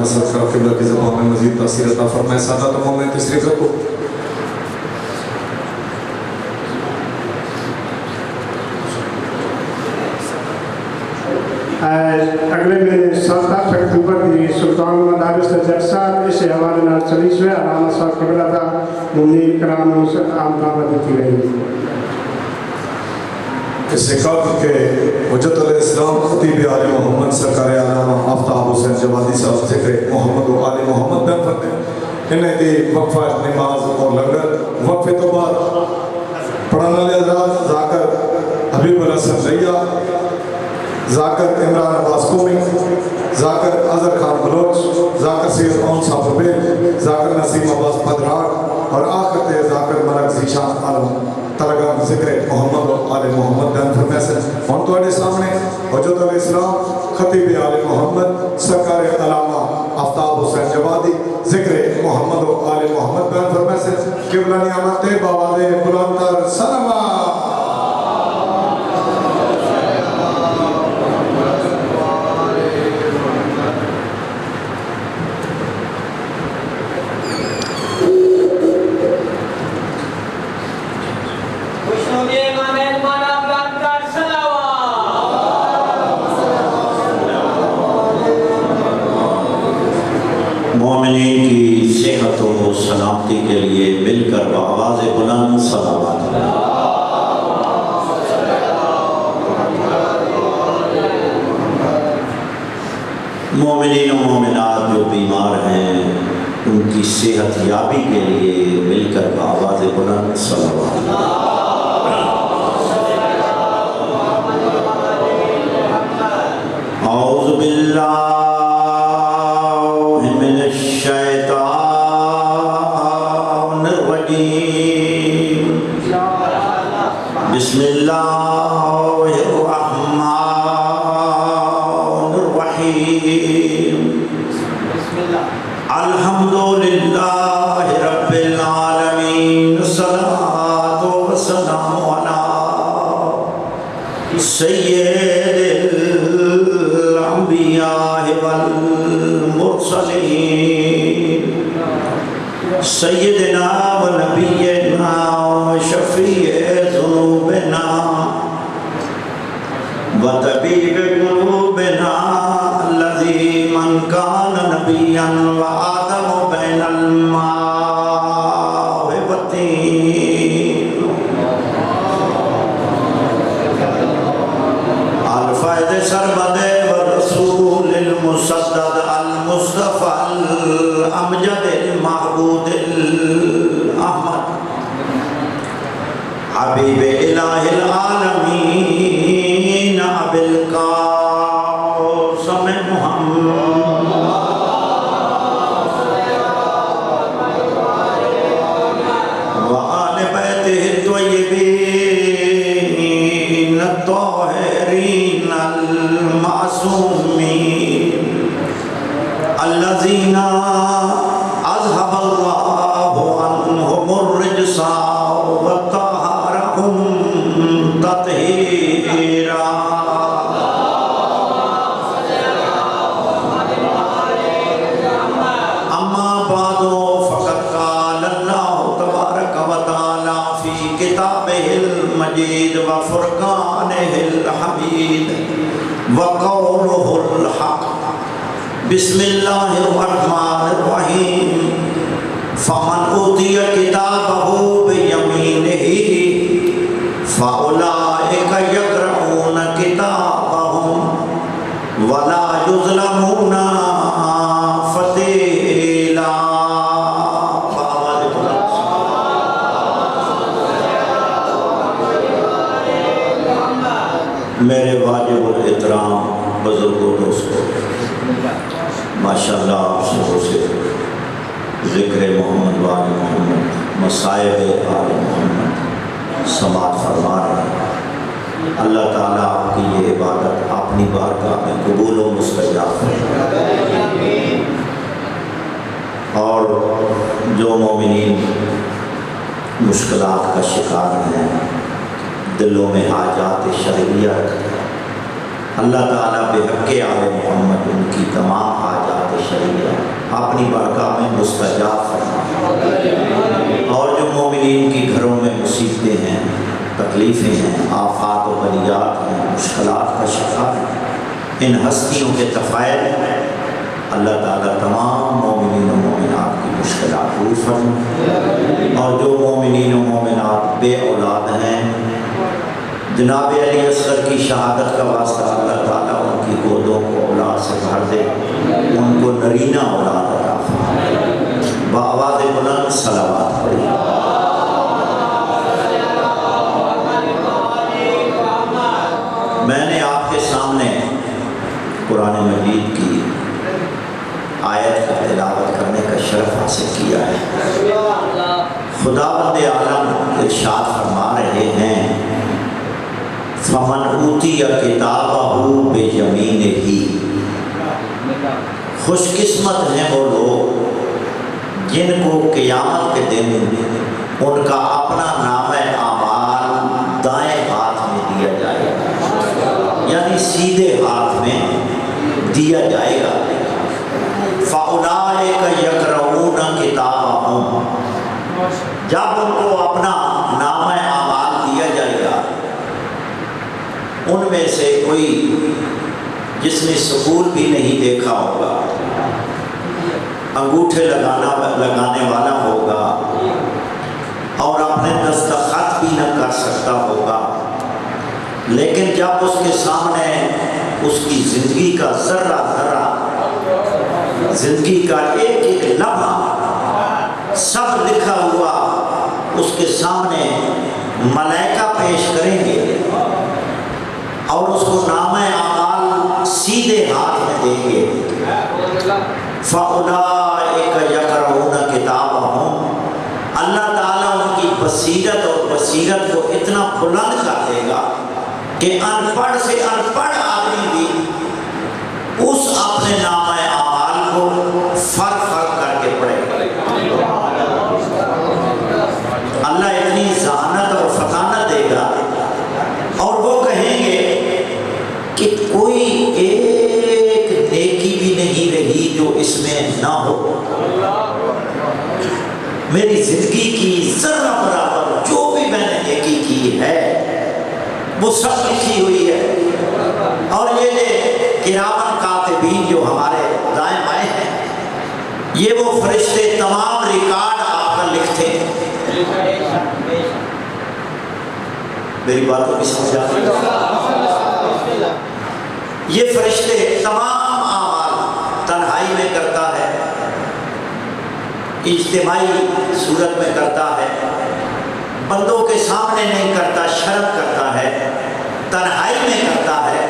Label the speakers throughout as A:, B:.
A: مسل کر قبلہ کی زبان میں مزید تاثیر عطا فرمائے. سادات عموم میں تشریف رکھو.
B: اگلے میں 7 اکتوبر کی سلطان مدارس جلسہ اس حوالے نال 40ویں علامہ صاحب قبلہ کا مومنین کرام سے عام دعوت دیتی رہی.
A: اس کتاب کے حجت الاسلام خطیب آل محمد سرکار علامہ آفتاب حسین جوادی صاحب ذکر محمد و آل محمد بن فرمائے. انہیں دی وقفہ نماز اور لنگر وقفے تو بعد پڑھانا لے حضرات ذاکر حبیب الحسن ریا، ذاکر عمران عباس قومی، ذاکر اظہر خان بلوچ، ذاکر سید اون صاحب ربیل، ذاکر نسیم عباس پدراٹ اور آخر تے ذاکر ملک زیشان عالم ترگم ذکر محمد و آل محمد دن فرمائے سے. ہم تو سامنے حجت الاسلام خطیب آل محمد سرکار علامہ آفتاب حسین جوادی ذکر محمد و آل محمد دن فرمائے سے. قبلہ نعمت بآواز بلندتر صلوات.
C: مومنین کی صحت و سلامتی کے لیے مل کر بآواز بلند صلوات. مومنین و مومنات جو بیمار ہیں ان کی صحت یابی کے لیے مل کر بآواز بلند صلوات. اعوذ باللہ بسم اللہ الرحمن الرحیم. الحمدللہ رب العالمین. الصلاۃ والسلام علی سید الانبیاء والمرسلین سیدنا و نبینا و شفیع ذنوبنا و طبیب قلوبنا الذی من کان نبیا و آدم بین الماء والطین. الفائد سرمد والرسول المسدد المصطفى الامجد المعبود الاحمد حبیب الہ العالمین ابی القاسم محمد وآل بیتہ الطیبین الطاہرین المعصومین الذین اذهب اللہ عنہم الرجس وطہرہم تطہیرا. اما بعد فقد قال اللہ تبارک و تعالی فی کتابہ المجید وفرقانہ الحمید وقولہ الحق. بسم اللہ الرحمن الرحیم. فمن اوتی کتابہ بیمینہ فاولئک یقرؤون کتابہم ولا یظلمون فتیلا. میرے واجب الاحترام بزرگوں دوستوں، ماشاءاللہ آپ سبوں سے ذکر محمد و آل محمد مصائب آل محمد سماعت فرما رہے ہیں. اللہ تعالیٰ آپ کی یہ عبادت اپنی بارگاہ میں قبول و مستجاب فرمائے. اور جو مومنین مشکلات کا شکار ہیں، دلوں میں حاجات شرعیہ، اللہ تعالیٰ بحق آل محمد ان کی تمام حاجات شریعہ اپنی بارگاہ میں مستجاب فرما، اور جو مومنین کے گھروں میں مصیبتیں ہیں، تکلیفیں ہیں، آفات و بلیات ہیں، مشکلات کا شکار ہیں، ان ہستیوں کے طفائل اللہ تعالیٰ تمام مومنین و مومنات کی مشکلات دور فرما، اور جو مومنین و مومنات بے اولاد ہیں، جناب علی اصغر کی شہادت کا واسطہ اللہ تعالیٰ ان کی گودوں کو اولاد سے بھر دے، ان کو نرینہ اولاد عطا فرما۔ بآواز بلند صلوات پڑھی۔ میں نے آپ کے سامنے قرآن مجید کی آیت کا تلاوت کرنے کا شرف حاصل کیا ہے۔ خداوند عالم ارشاد فرما رہے ہیں، فمن اوتی کتابہ بیمینہ، خوش قسمت ہیں وہ لوگ جن کو قیامت کے دن ان کا اپنا نامہ اعمال دائیں ہاتھ میں دیا جائے گا، یعنی سیدھے ہاتھ میں دیا جائے گا۔ فَأُولَٰئِکَ یَقْرَؤُونَ کِتَابَہُم، جب ان کو اپنا نامہ اعمال دیا جائے گا، ان میں سے کوئی جس نے سکول بھی نہیں دیکھا ہوگا، انگوٹھے لگانے والا ہوگا، اور اپنے دستخط بھی نہ کر سکتا ہوگا، لیکن جب اس کے سامنے اس کی زندگی کا ذرہ ذرہ، زندگی کا ایک ایک لمحہ سب لکھا ہوا اس کے سامنے ملائکہ پیش کریں گے، اور اس کو نامہ اعمال سیدھے ہاتھ میں دیں گے۔ فَأُولَٰئِکَ یَقْرَؤُونَ کِتَابَہُم، اللہ تعالیٰ ان کی بصیرت اور بصیرت کو اتنا بلند کر دے گا کہ ان پڑھ سے ان پڑھ آدمی بھی اس اپنے نامہ اعمال کو فرق کر کے پڑھے گا۔ اللہ اتنی ذہانت اور فطانت دے گا، اور وہ کہیں گے کہ کوئی ایک نیکی بھی نہیں رہی جو اس میں نہ ہو، میری زندگی کی ذرہ برابر جو بھی میں نے نیکی کی ہے وہ سب لکھی ہوئی ہے۔ اور یہ کرامن کاتبین جو ہمارے دائیں بائیں ہیں، یہ وہ فرشتے تمام ریکارڈ آپ کا لکھتے ہیں۔ میری باتوں کی سمجھ آتی ہے؟ یہ فرشتے تمام اعمال تنہائی میں کرتا ہے، اجتماعی صورت میں کرتا ہے، بندوں کے سامنے نہیں کرتا، شرم کرتا ہے، تنہائی میں کرتا ہے،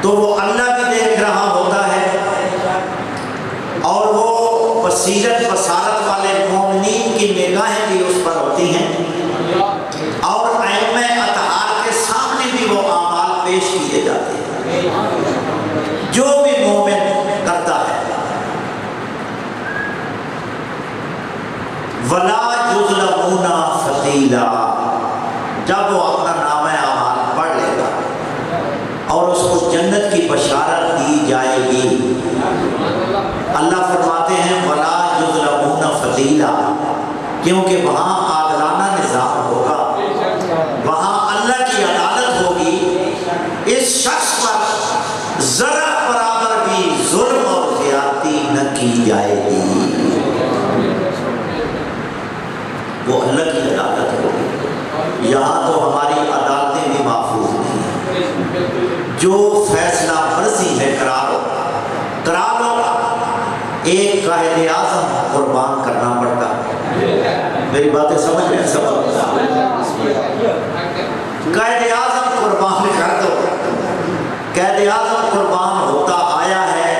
C: تو وہ اللہ بھی دیکھ رہا ہوتا ہے، اور وہ بصیرت بصارت والے مومنین کی نگاہیں بھی اس پر ہوتی ہیں، اور ائمہ اطہار کے سامنے بھی وہ اعمال پیش کیے جاتے ہیں جو بھی مومن کرتا ہے۔ وَلَا يُظْلَمُونَ فَتِيلًا، جب وہ اپنا نامہ اعمال پڑھ لے گا اور اس کو جنت کی بشارت دی جائے گی، اللہ فرماتے ہیں وَلَا يُظْلَمُونَ فَتِيلًا، کیونکہ وہاں عادلانہ نظام ہوگا، وہاں اللہ کی عدالت ہوگی، اس شخص پر ذرہ برابر بھی ظلم اور زیادتی نہ کی جائے گی، وہ اللہ کی عدالت ہوگی۔ یہاں تو ہماری عدالتیں بھی محفوظ نہیں ہیں، جو فیصلہ مرضی ہے کرا لو، ایک قائد اعظم قربان کرنا پڑتا ہے۔ میری باتیں سمجھ رہے ہیں سب؟ قائد اعظم قربان کر دو، قائد اعظم قربان ہوتا آیا ہے،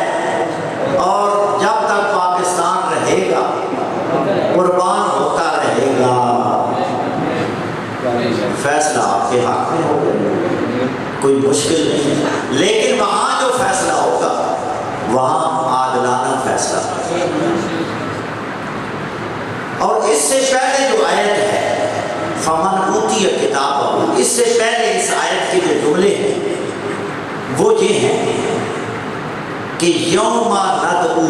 C: اور جب تک پاکستان رہے گا قربان ہوتا رہے گا، فیصلہ آپ کے حق میں ہوگا، کوئی مشکل نہیں ہے، لیکن وہاں جو فیصلہ ہوگا وہاں عادلانہ فیصلہ۔ اور اس سے پہلے جو آیت ہے فمن اوتی کتابہ، اس سے پہلے اس آیت کے جو جملے ہیں وہ یہ ہیں کہ یوم ندعو،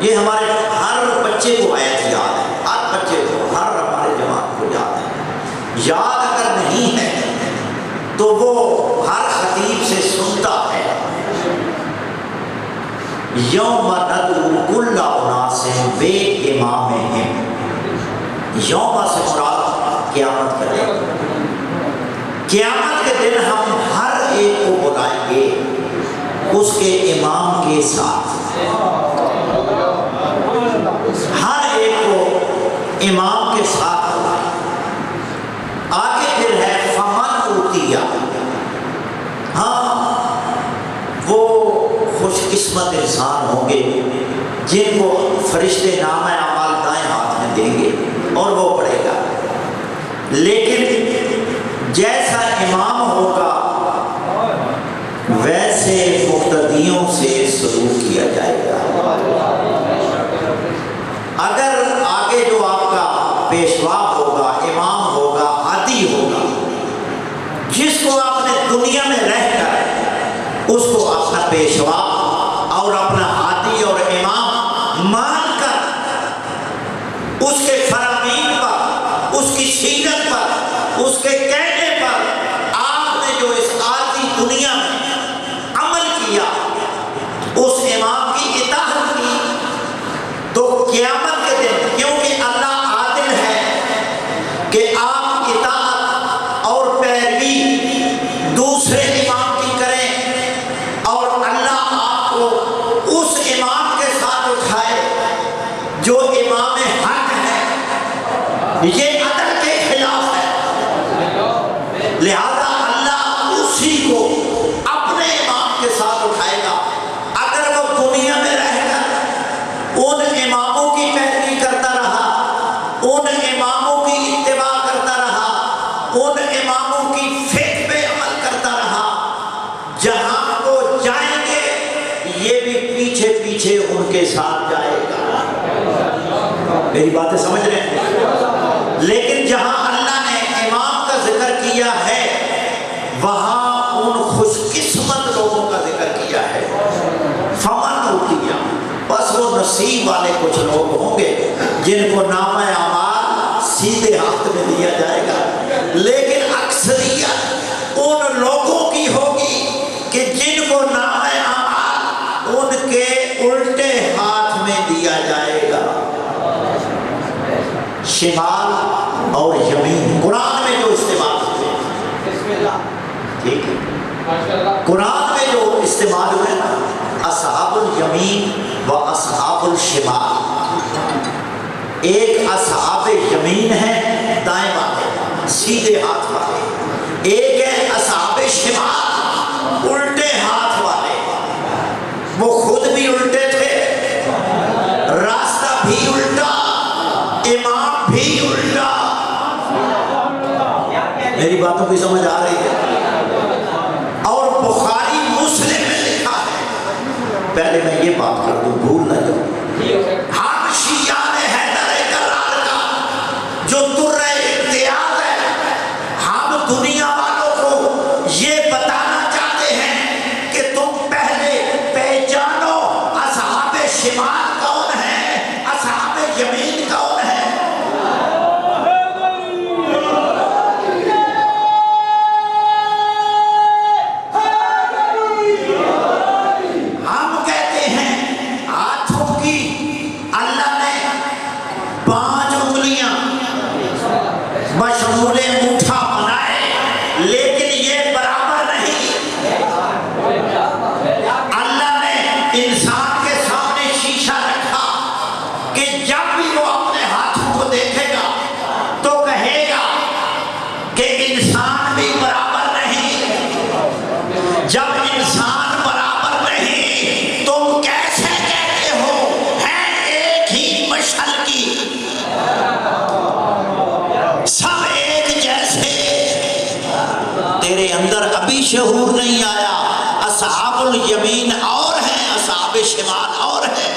C: یہ ہمارے ہر بچے کو آیت یاد ہے، ہر بچے کو، ہر ہمارے جوان کو یاد ہے۔ یاد اگر نہیں ہے تو وہ ہر خطیب سے سنتا ہے۔ یوم ندعو کل اناس بامامہم، یوم سے مراد قیامت کا دن۔ قیامت کے دن ہم ہر ایک کو بلائیں گے اس کے امام کے ساتھ، ہر ایک کو امام کے ساتھ بلائیں۔ آگے پھر ہے فمن اوتیا، ہاں وہ خوش قسمت انسان ہوں گے جن کو فرشتے نامہ اعمال دائیں ہاتھ میں دیں گے اور وہ پڑھے گا۔ لیکن جیسا امام ہوگا ویسے مقتدیوں سے سلوک کیا جائے گا۔ اگر آگے جو آپ کا پیشوا ہوگا، امام ہوگا، ہادی ہوگا، جس کو آپ نے دنیا میں رہ کر اس کو اپنا پیشوا اور اپنا ہادی اور امام مان کر اس کے فرامین پر، اس کی سیرت پر، اس کے کہنے پر آپ نے جو اس عارضی دنیا میں عمل کیا، اس امام کی اطاعت کی، تو قیامت کے دن کیونکہ اللہ عادل ہے کہ آپ اطاعت اور پیروی دوسرے امام کی کریں اور اللہ آپ کو اس امام کے ساتھ اٹھائے جو امام حق ہے، یہ عدل کے خلاف ہے، لہذا اللہ اسی کو اپنے امام کے ساتھ اٹھائے گا۔ اگر وہ دنیا میں رہ کر ان اماموں کی پیروی کرتا رہا، ان اماموں کی اتباع کرتا رہا، ان اماموں کی فکر پہ عمل کرتا رہا، جہاں وہ جائیں گے یہ بھی پیچھے پیچھے ان کے ساتھ جائے گا۔ میری باتیں سمجھ رہے ہیں؟ لیکن جہاں اللہ نے امام کا ذکر کیا ہے وہاں ان خوش قسمت لوگوں کا ذکر کیا ہے۔ فمن اوتیا، بس وہ نصیب والے کچھ لوگ ہوں گے جن کو نامہ اعمال سیدھے ہاتھ میں دیا جائے گا، لیکن اکثریت ان لوگوں کی ہوگی کہ جن کو نامہ اعمال ان کے الٹے ہاتھ میں دیا جائے گا۔ شمال اور یمین قرآن میں جو استعمال ہوئے، ٹھیک ہے، قرآن میں جو استعمال ہوئے نا، اصحاب الیمین و اصحاب الشمال، ایک اصحاب یمین ہے دائیں باتیں سیدھے ہاتھ والے، ایک ہے اصحاب شمال الٹے ہاتھ والے، وہ خود بھی الٹے تھے، راستہ بھی الٹا، امام بھی الٹا۔ میری باتوں کی سمجھ آ رہی ہے؟ اور بخاری مسلم میں لکھا ہے، پہلے میں یہ بات کر دوں بھول نہ جاؤں، ہم شیعان حیدر کرار کا جو در امتیاز ہے، ہم دنیا والوں کو یہ بتانا چاہتے ہیں کہ تم پہلے پہچانو اصحاب شمال کون ہے، اصحاب یمین کون ہے۔ ہم کہتے ہیں ہاتھوں کی اللہ نے 5 انگلیاں بشمول انگوٹھا بنائے، لیکن یہ برابر نہیں۔ اللہ نے انسان کے سامنے شیشہ رکھا کہ جب بھی وہ اپنے ہاتھوں کو دیکھے گا تو کہے گا کہ انسان بھی برابر نہیں۔ جب انسان برابر نہیں تم کیسے کہتے ہو ہیں ایک ہی مشعل کی، سب ایک جیسے؟ تیرے اندر ابھی شعور نہیں آیا، اصحاب الیمین اور ہیں، اصحاب شمال اور ہیں۔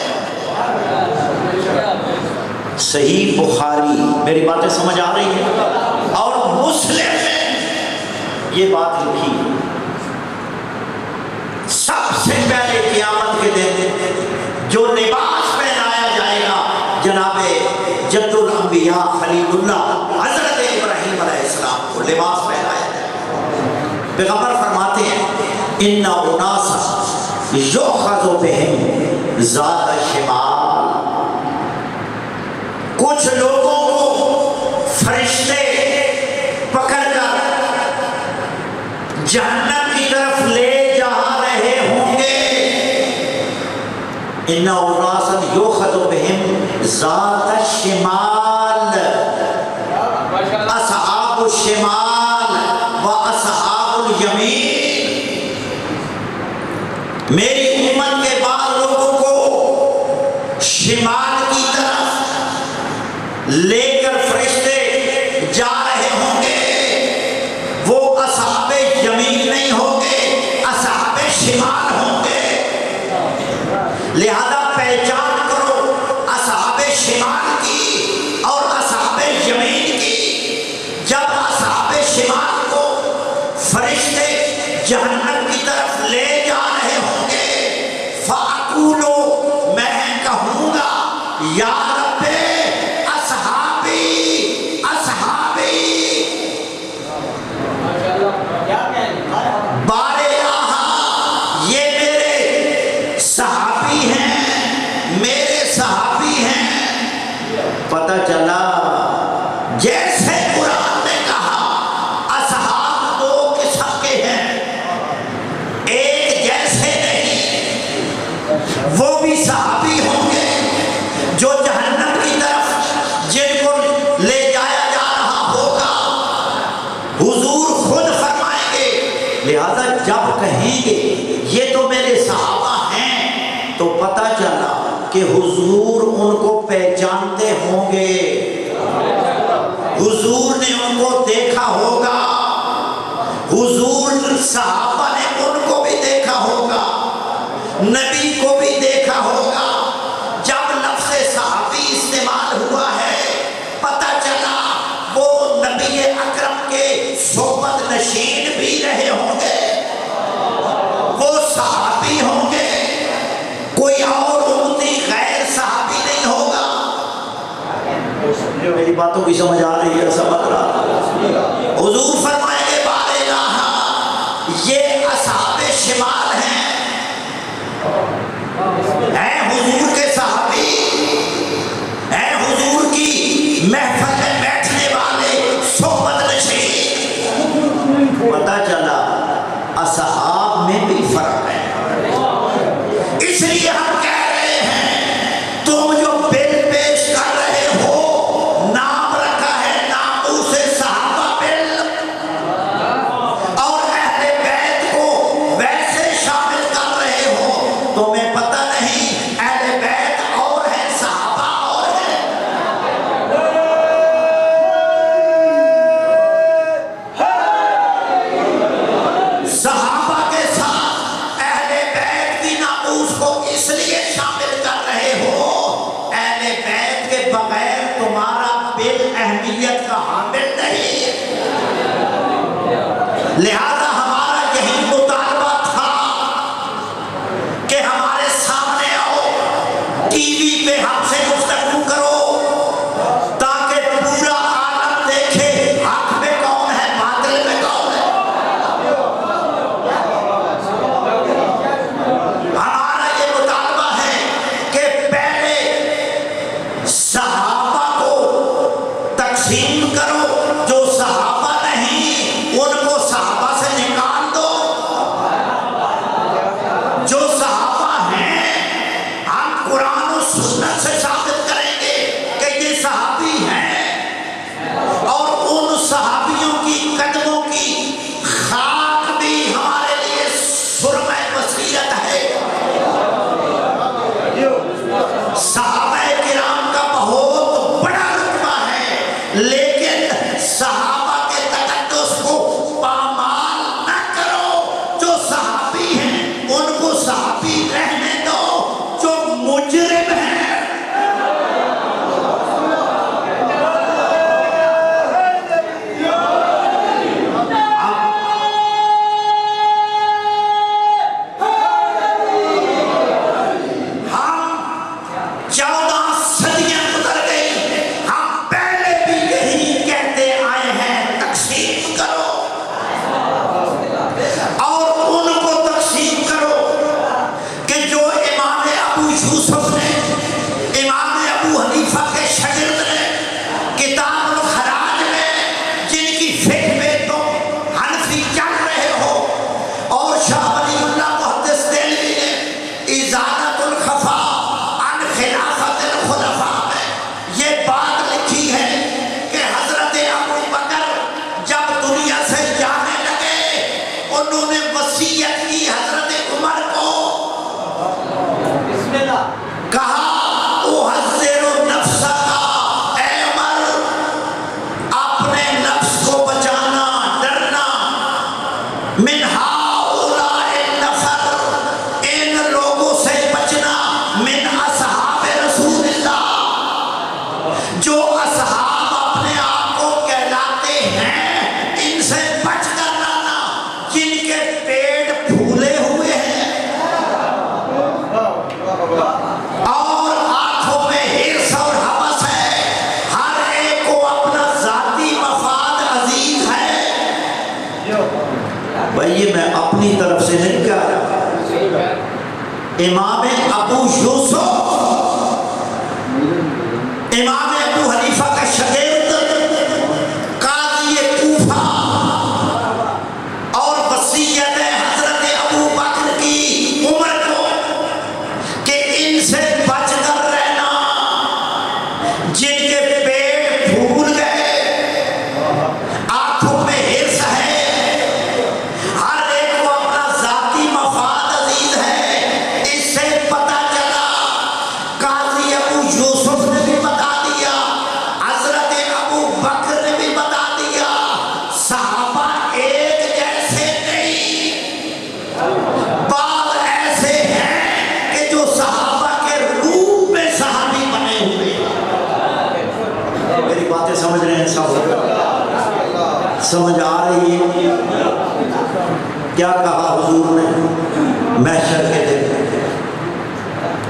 C: صحیح بخاری، میری باتیں سمجھ آ رہی ہیں؟ اور مسلم میں یہ بات لکھی، سب سے پہلے قیامت کے دن جو لباس پہنایا جائے گا جناب جد الانبیاء خلیل اللہ حضرت ابراہیم علیہ السلام کو لباس پہنایا جائے گا۔ پیغمبر فرماتے ہیں ان اناسا یؤخذ بہم ذات الشمال، کچھ لوگوں کو فرشتے پکڑ کر جہنم کی طرف لے جا رہے ہوں گے۔ ان اناسا یؤخذ بہم ذات الشمال، اصحاب الشمال و اصحاب الیمین، میری امت کے بعض لوگوں کو شمال کی طرف لے کر فرشتے جا رہے ہوں گے، وہ اصحاب یمین نہیں ہوں گے، اصحاب شمال ہوں گے۔ لہذا پہچان کرو اصحاب شمال کی اور اصحاب یمین کی۔ جب اصحاب شمال کو فرشتے جہنم کی طرف لے جا رہے ہوں گے، فَأَقُولُ میں کہوں گا یا رب اصحابی اصحابی، بارے آہا یہ میرے صحابی ہیں، میرے صحابی ہیں۔ پتہ چلا جیسے قرآن نے کہا اصحاب دو قسم کے ہیں، ایک جیسے نہیں، وہ بھی صحابی ہوں گے جو جہنم کی طرف جن کو لے جایا جا رہا ہوگا حضور خود فرمائیں گے۔ لہذا جب کہیں گے یہ تو میرے صحابہ ہیں تو پتہ چلا کہ حضور ان کو پہچانتے ہوں گے، حضور نے ان کو دیکھا ہوگا، حضور صحابہ نے ان کو بھی دیکھا ہوگا، نبی کو بھی دیکھا ہوگا۔ جب لفظ صحابی استعمال ہوا ہے پتہ چلا وہ نبی اکرم کے صحبت نشین بھی رہے ہوں گے، وہ صحابی ہوں گے، کوئی اور امتی غیر صحابی نہیں ہوگا۔ میری باتوں کی سمجھ آ رہی ہے؟ سمجھ رہا حضور فرمائیں گے بارے راہا یہ اصحاب شمال ہیں، اے حضور کے صحابی، اے حضور کی محفل میں بیٹھنے والے صحبت نشین۔ پتہ چلا اصحاب میں بھی فرق ہے، اس لیے ہم کہہ رہے ہیں تم جو بل پیش کر رہے ہو نام رکھا ہے ناموس صحابہ بل، اور اہل بیت کو ویسے شامل کر رہے ہو، تمہیں پتہ نہیں اہل بیت اور ہے صحابہ اور ہے۔ صحابہ کے ساتھ اہل بیت کی ناموس کو اس لیے شامل کر رہے ہو، اہل بیت کے بغیر تمہارا بل اہمیت کا حامل نہیں ہے۔ لہذا ہمارا یہی مطالبہ تھا کہ ہمارے سامنے آؤ، ٹی وی پہ ہم سے گفتگو کرو تاکہ پورا عالم دیکھے حق میں کون ہے باطل میں کون ہے۔ ہمارا یہ مطالبہ ہے کہ پہلے صحابہ کو تقسیم کرو، جو صحابہ نہیں ان کو صحابہ سے نکال دو، جو صحابہ ہیں ہم قرآن و سنت سے ثابت کریں گے کہ یہ صحابی ہیں، اور ان صحابیوں کی قدموں کی خاک بھی ہمارے لیے سرمہ بصیرت ہے۔ صحابہ کرام کا بہت بڑا رتبہ ہے، لیکن صحابہ کے تقدس کو پامال نہ کرو۔ جو صحابی ہیں ان کو صحابی رہنے دو، جو مجرم ہیں من اصحاب رسول اللہ، جو اصحاب اپنے آپ کو کہلاتے ہیں، ان سے بچ کر رہنا، جن کے پیٹ پھولے ہوئے ہیں اور آنکھوں میں حرص اور ہوس ہے، ہر ایک کو اپنا ذاتی مفاد عزیز ہے۔ بھائی یہ میں اپنی طرف سے نہیں کہہ رہا، امام ابو یوسف، امام ابو حنیفہ کا شاگرد، قاضی کوفہ، اور وصیت حضرت ابو بکر کی عمر کو کہ ان سے بچ کر رہنا، جن کے پیٹ پھول گئے، آنکھوں میں حرص ہے، ہر ایک کو اپنا ذاتی مفاد عزیز ہے۔ اس سے پتہ چلا، قاضی ابو یوسف نے بھی بتا دیا، حضرت ابو بکر نے بھی بتا دیا، صحابہ ایک جیسے نہیں، بعض ایسے ہیں کہ جو صحابہ کے روپ میں صحابی بنے ہوئے ہیں۔ میری باتیں سمجھ رہے ہیں سب؟ سمجھ آ رہی ہے کیا کہا حضور نے محشر کے دن؟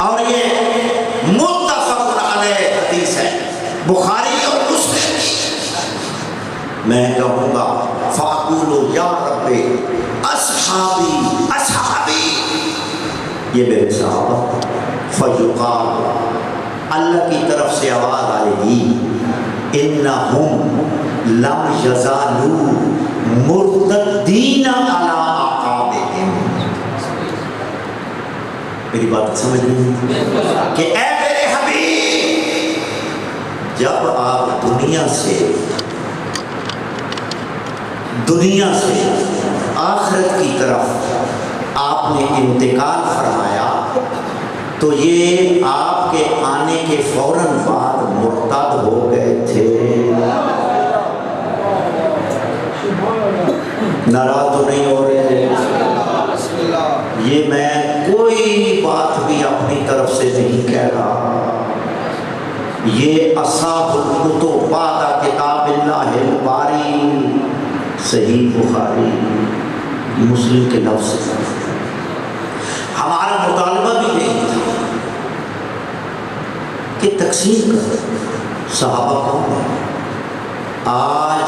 C: اور یہ متفق علیہ حدیث ہے، بخاری اور مسلم کی۔ میں کہوں گا فاقولو یا رب اصحابی اصحابی، یہ میرے صحابہ، فیقال، اللہ کی طرف سے آواز آئے گی، انہم لم یزالوا مرتدین علی اعقابہم۔ میری بات سمجھ رہی ہیں کہ اے میرے حبیب، جب آپ دنیا سے آخرت کی طرف آپ نے انتقال فرمایا، تو یہ آپ کے آنے کے فوراً بعد مرتد ہو گئے تھے۔ ناراض تو نہیں ہو رہے؟ یہ میں کوئی بات بھی اپنی طرف سے نہیں کہہ رہا، یہ اصحاب الکتب بعد کتاب اللہ الباری، صحیح بخاری مسلم کے لفظ ہے۔ ہمارا مطالبہ بھی یہی تھا کہ تقسیم کر صحابہ کون ہے۔ آج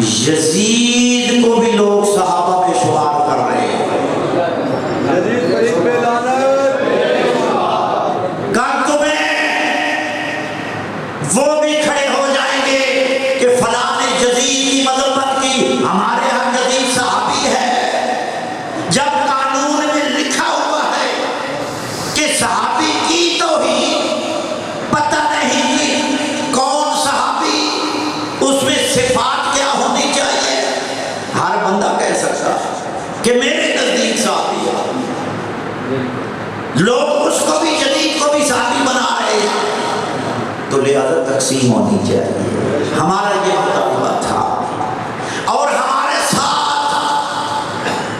C: یزید کو بھی لوگ صحابہ میں شمار کر رہے ہیں۔ وہ بھی کھڑے ہو جائیں گے کہ فلاں نے یزید کی مذمت کی، ہمارے ہاں یزید صحابی ہے، جب قانون میں لکھا ہوا ہے کہ صحابی کی توہین، پتہ نہیں کہ کون صحابی، اس میں صفات کیا ہونی چاہیے۔ ہر بندہ کہہ سکتا کہ میرے نزدیک صحابی ہے، لوگ اس کو بھی یزید کو بھی صحابی بنا رہے ہیں، تو لہذا تقسیم ہونی چاہیے۔ ہمارا یہ مطالبہ تھا، اور ہمارے ساتھ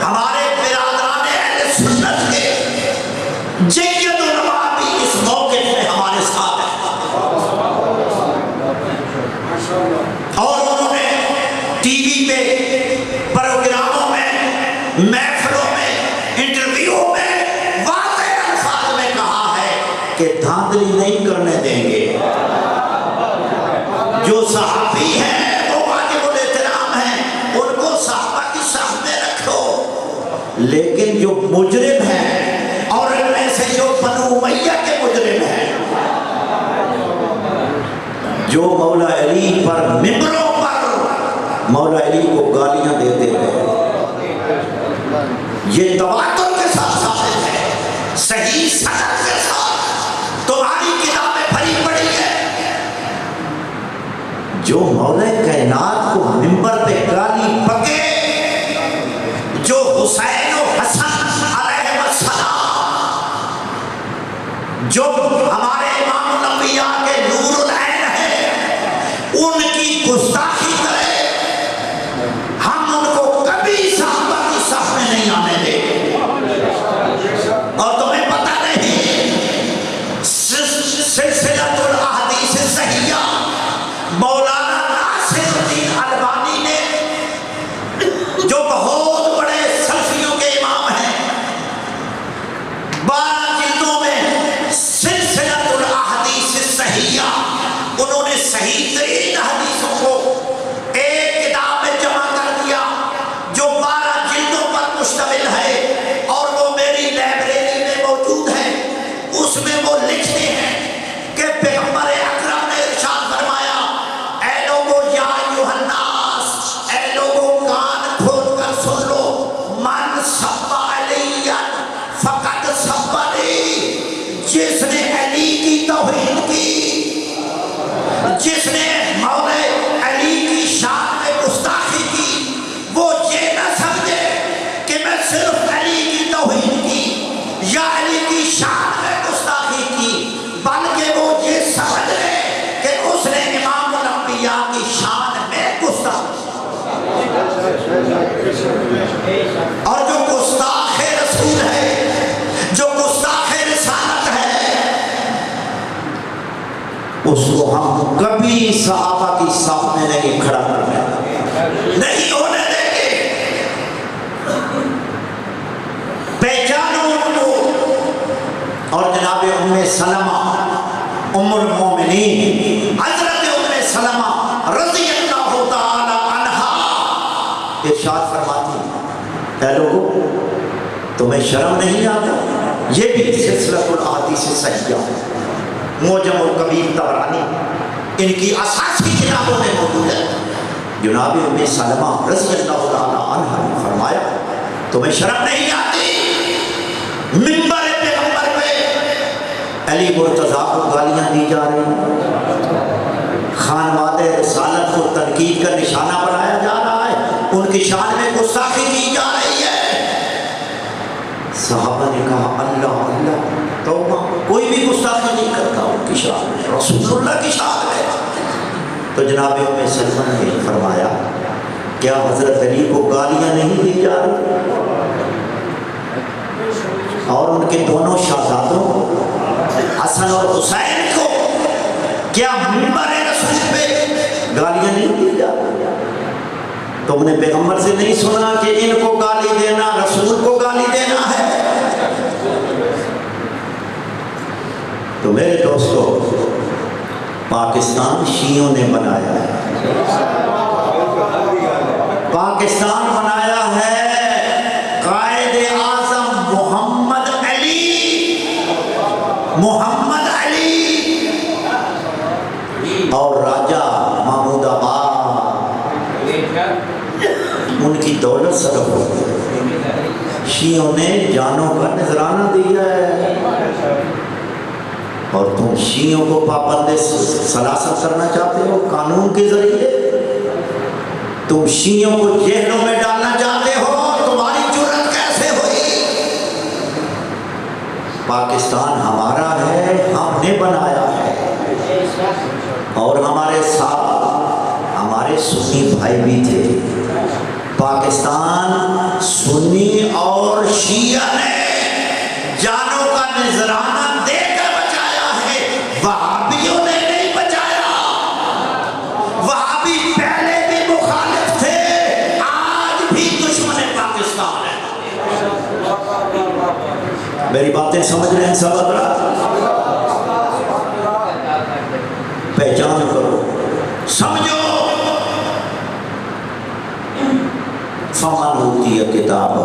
C: ہمارے برادران اہل سنت کے جید علماء بھی اس موقف میں ہمارے ساتھ ہیں، اور انہوں نے ٹی وی پہ، پروگراموں میں، محفلوں میں، انٹرویو میں واضح الفاظ میں کہا ہے کہ دھاندلی نہیں کرنے دیں گے، جو صحابی ہیں وہ واجب الاحترام ہیں، ان کو صحابہ کی صف میں رکھو، لیکن جو مجرم ہیں، اور ان میں سے جو بنو امیہ کے مجرم ہیں، جو مولا علی پر ممبروں پر مولا علی کو گالیاں دیتے ہیں، یہ تواتر کے ساتھ ثابت ہے، صحیح سند کے ساتھ، تمہاری کتابیں بھری پڑی ہیں، جو مولا کائنات کو منبر پہ گالی بکے، جو حسین و حسن علیہ السلام، جو ہمارے امام الانبیاء کے نور العین ہیں، ان کی گستاخی کرے، ہم ان کو کبھی صحابہ کی صف میں نہیں آنے دیں گے۔ اور تمہیں پتہ نہیں اس میں وہ لکھتے ہیں کہ پیغمبر اکرم نے ارشاد فرمایا اے لوگوں یا ایھا الناس، اے لوگوں کان کھول کر سن لو، من سب علی فقط سبنی، جس نے علی کی توہین کی، جس نے مولا علی کی شان میں گستاخی کی، وہ یہ نہ سمجھے کہ میں صرف علی کی توہین کی یا علی کی شان میں گستاخی کی، بلکہ وہ یہ سمجھ لے کہ اس نے امام الانبیاء کی شان میں گستاخی، اور جو گستاخ رسول ہے، جو گستاخ رسالت ہے، اس کو ہم کبھی صحابہ کی صف میں نہیں کھڑا کریں، نہیں ہونے دیں گے۔ پہچانو ان کو۔ اور جناب ام سلمہ ام المومنین حضرت ام سلمہ رضی اللہ تعالی عنہا ارشاد فرماتی ہیں اے لوگوں تمہیں شرم نہیں آتا؟ یہ بھی سلسلۃ الاحادیث صحیحہ معجم الکبیر طبرانی ان کی اساسی کتابوں میں موجود ہے۔ جناب ام سلمہ رضی اللہ تعالی عنہا نے فرمایا تمہیں شرم نہیں آتی؟ منبر پیغمبر پہ علی مرتضیٰ کو گالیاں دی جا رہی ہیں، خانواد رسالت کو تنقید کا نشانہ بنایا جا رہا ہے، ان کی شان میں گستاخی کی جا رہی ہے۔ صحابہ نے کہا اللہ اللہ، توبہ، کوئی بھی گستاخی نہیں کرتا ان کی شان میں، رسول اللہ کی شان ہے۔ تو جناب ام سلمہ نے فرمایا کیا حضرت علی کو گالیاں نہیں دی جا رہی؟ اور ان کے دونوں شہزادوں حسن اور حسین کو کیا منبر رسول پہ گالیاں نہیں دی جا رہی؟ تم نے پیغمبر سے نہیں سنا کہ ان کو گالی دینا رسول کو گالی دینا ہے؟ تو میرے دوستو پاکستان شیعوں نے بنایا ہے، پاکستان بنایا ہے قائد اعظم محمد علی اور راجہ محمود آباد، ان کی دولت صرف ہوتی ہے۔ شیعوں نے جانوں کا نذرانہ دیا ہے، اور تم شیعوں کو پابند سلاسل کرنا چاہتے ہو قانون کے ذریعے، تم شیعوں کو جیلوں میں ڈالنا چاہتے ہو، تمہاری جرأت کیسے ہوئی؟ پاکستان ہمارا ہے، ہم نے بنایا ہے، اور ہمارے ساتھ ہمارے سنی بھائی بھی تھے۔ پاکستان سنی اور شیعہ نے جانوں کا نذرانہ دے کر بچایا ہے، وہابیوں نے نہیں بچایا۔ وہابی پہلے بھی مخالف تھے، آج بھی دشمن پاکستان ہے۔ میری باتیں سمجھ رہے ہیں سب حضرات؟ پہچان کرو، سمجھو۔ فمن اوتی کتابہ،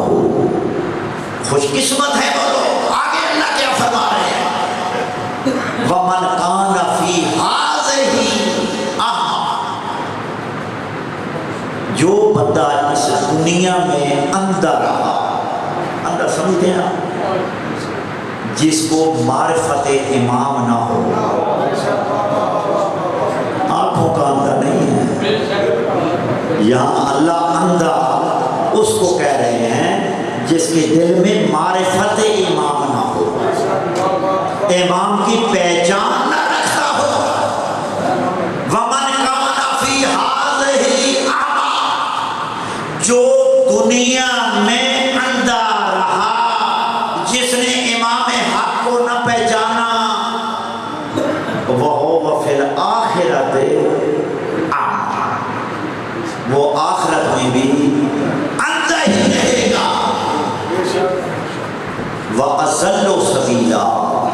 C: خوش قسمت ہے وہ لوگ۔ آگے اللہ کیا فرما رہے ہیں؟ ومن کان فی ہذہ اعمی، جو بندہ اس دنیا میں اندھا رہا، اندھا سمجھتے ہیں آپ، جس کو معرفت امام نہ ہو، آنکھوں کا اندھا نہیں ہے، یہاں اللہ اندھا اس کو کہہ رہے ہیں جس کے دل میں معرفت امام نہ ہو، امام کی پہچان نہ رکھتا ہو۔ ومن کان فی ہذہ اعمی، جو دنیا میں اندھا رہا، جس نے امام حق کو نہ پہچانا، وَهُوَ فِي الْآخِرَةِ اعمی، وہ آخرت میں بھی اندھا ہی رہے گا۔ وَأَضَلُّ سَبِيلًا،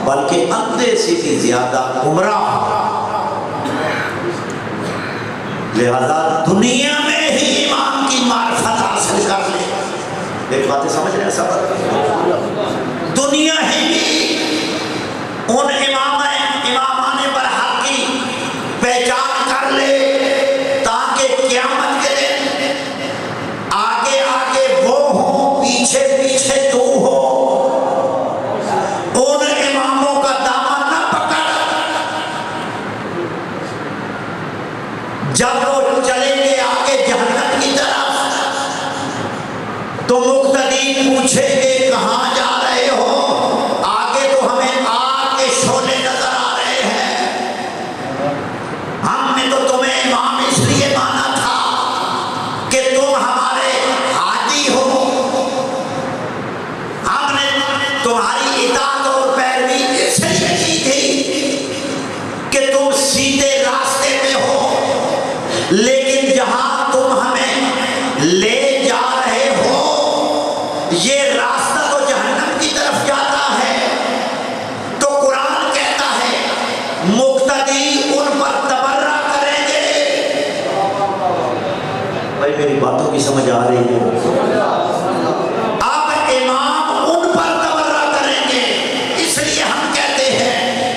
C: بلکہ اندھے سے بھی زیادہ گمراہ۔ لہذا دنیا میں ہی ایمان کی معرفت حاصل کر لے۔ ایک باتیں سمجھ رہے ہیں سب؟ دنیا ہی بھی ان امامان برحق کی پہچان کر لے تاکہ قیامت کے دن آگے آگے وہ ہوں پیچھے پیچھے تو ہو. ان اماموں کا دامن نہ پکڑ. جب وہ چلیں گے آگے جہنم کی طرف تو مقتدی پوچھیں گے کہاں جا رہے ہو؟ آگے تو ہمیں آگ کے شعلے نظر آ رہے ہیں. ہم نے تو تمہیں امام اس لیے مانا تھا کہ تم ہمارے ہادی ہو. ہم نے تمہاری اطاعت اور پیروی اس لیے کی تھی کہ تم سیدھے راستے پہ ہو. لیکن جہاں تم ہمیں لے جا رہے ہو یہ راستہ تو جہنم کی طرف جاتا ہے. تو قرآن کہتا ہے مقتدی ان پر تبرہ کریں گے. بھائی میری باتوں کی سمجھ آ رہی ہے؟ اب امام ان پر تبرہ کریں گے. اس لیے ہم کہتے ہیں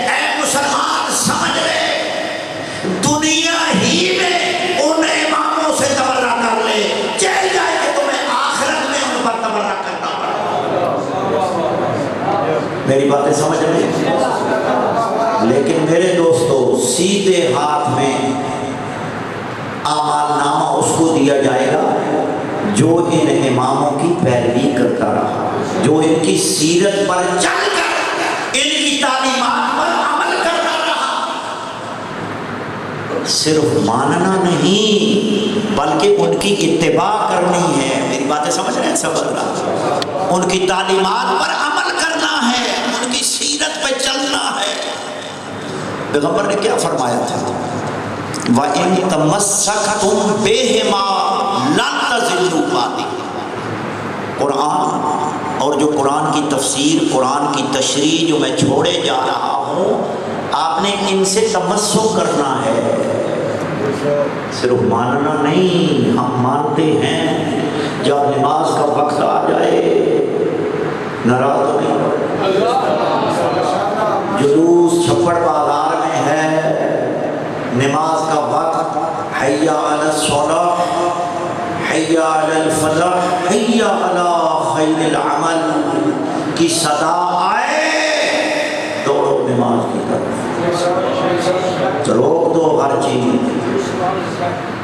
C: اے مسلمان سمجھ لے دنیا ہی میں ان اماموں سے تبرہ کر لے. چل جائے کہ تمہیں آخرت میں ان پر تبرہ کرنا پڑا. میری باتیں سمجھ رہے ہیں؟ لیکن میرے دوستو سیدھے ہاتھ میں اعمال نامہ اس کو دیا جائے گا جو ان اماموں کی پیروی کرتا رہا, جو ان کی سیرت پر چل کر ان کی تعلیمات پر عمل کرتا رہا. صرف ماننا نہیں بلکہ ان کی اتباع کرنی ہے. میری باتیں سمجھ رہے ہیں؟ سب اللہ ان کی تعلیمات پر عمل کرنا ہے, ان کی سیرت پہ چلنا ہے. پیغمبر نے کیا فرمایا تھا؟ وَإِن تَمَسَّكْتُم بِهِمَا لَن تَضِلُّوا بَعْدِي. قرآن اور جو قرآن کی تفسیر, قرآن کی تشریح جو میں چھوڑے جا رہا ہوں, آپ نے ان سے تمسک کرنا ہے. صرف ماننا نہیں. ہم مانتے ہیں جب نماز کا وقت آ جائے ناراض تو نہیں, جلوس چھپڑ بازار میں ہے, نماز کا وقت, حی علی الصلاۃ, حی علی الفلاح, حی علی خیر العمل کی صدا آئے دوڑو نماز کی طرف. روک دو ہر چیز,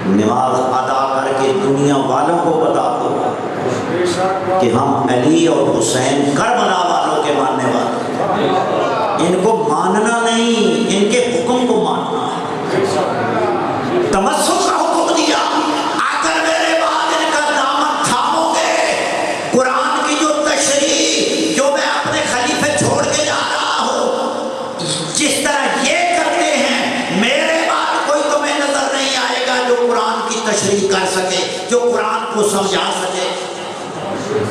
C: نماز ادا کر کے دنیا والوں کو بتا دو کہ ہم علی اور حسین کربلا والوں کے ماننے والے. ان کو ماننا نہیں, ان کے حکم کو ماننا. تمسک کا حکم دیا. اگر میرے بعد ان کا دامن تھامو گے, قرآن کی جو تشریح جو میں اپنے خلیفے چھوڑ کے جا رہا ہوں جس طرح یہ کرتے ہیں, میرے بعد کوئی تمہیں نظر نہیں آئے گا جو قرآن کی تشریح کر سکے, جو قرآن کو سمجھا سکے.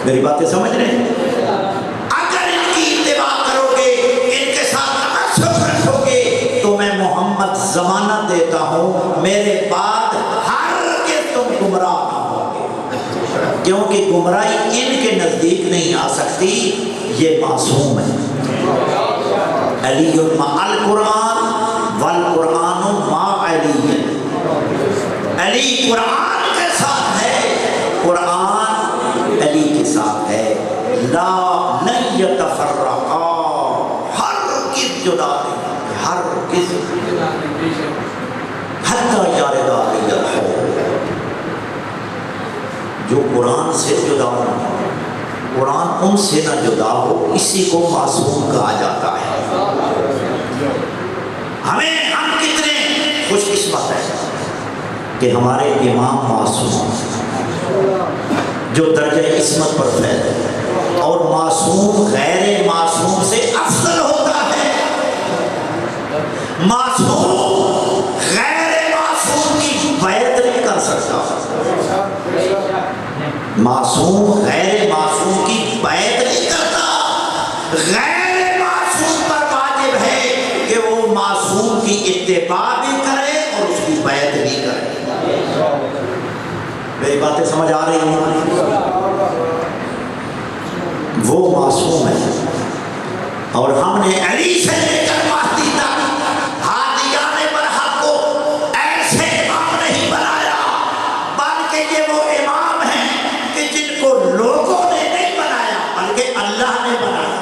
C: میری باتیں سمجھ رہے ہیں؟ اگر ان کی اتباع کرو گے, ان کے ساتھ تمسک رکھو گے, تو میں محمد ضمانت دیتا ہوں میرے بعد ہرگز تم گمراہ نہ ہوگے. کیونکہ گمراہی ان کے نزدیک نہیں آ سکتی, یہ معصوم ہے. علی مع القرآن والقرآن مع علی. علی قرآن کے ساتھ ہے, قرآن علی کے ساتھ ہے. لا لن یتفرقا, ہرگز جدا نہیں, ہرگز حتی یاردا الحوض. جو قرآن سے جدا نہ ہو, قرآن ان سے نہ جدا ہو, اسی کو معصوم کہا جاتا ہے. ہم کتنے خوش قسمت ہیں کہ ہمارے امام معصوم جو درجہ عصمت پر فیض ہے, اور معصوم غیر معصوم سے افضل ہوتا ہے. معصوم غیر معصوم کی بیعت نہیں کر سکتا. معصوم غیر معصوم کی بیعت نہیں کرتا. غیر معصوم پر واجب ہے کہ وہ معصوم کی اتباع بھی کرے اور اس کی بیعت بھی کرے. میری باتیں سمجھ آ رہی ہیں؟ وہ معصوم ہے اور ہم نے علی سے لے کر مہدی تک ہادیان برحق کو ایسے امام نہیں بنایا، بلکہ یہ وہ امام ہیں کہ جن کو لوگوں نے نہیں بنایا بلکہ اللہ نے بنایا۔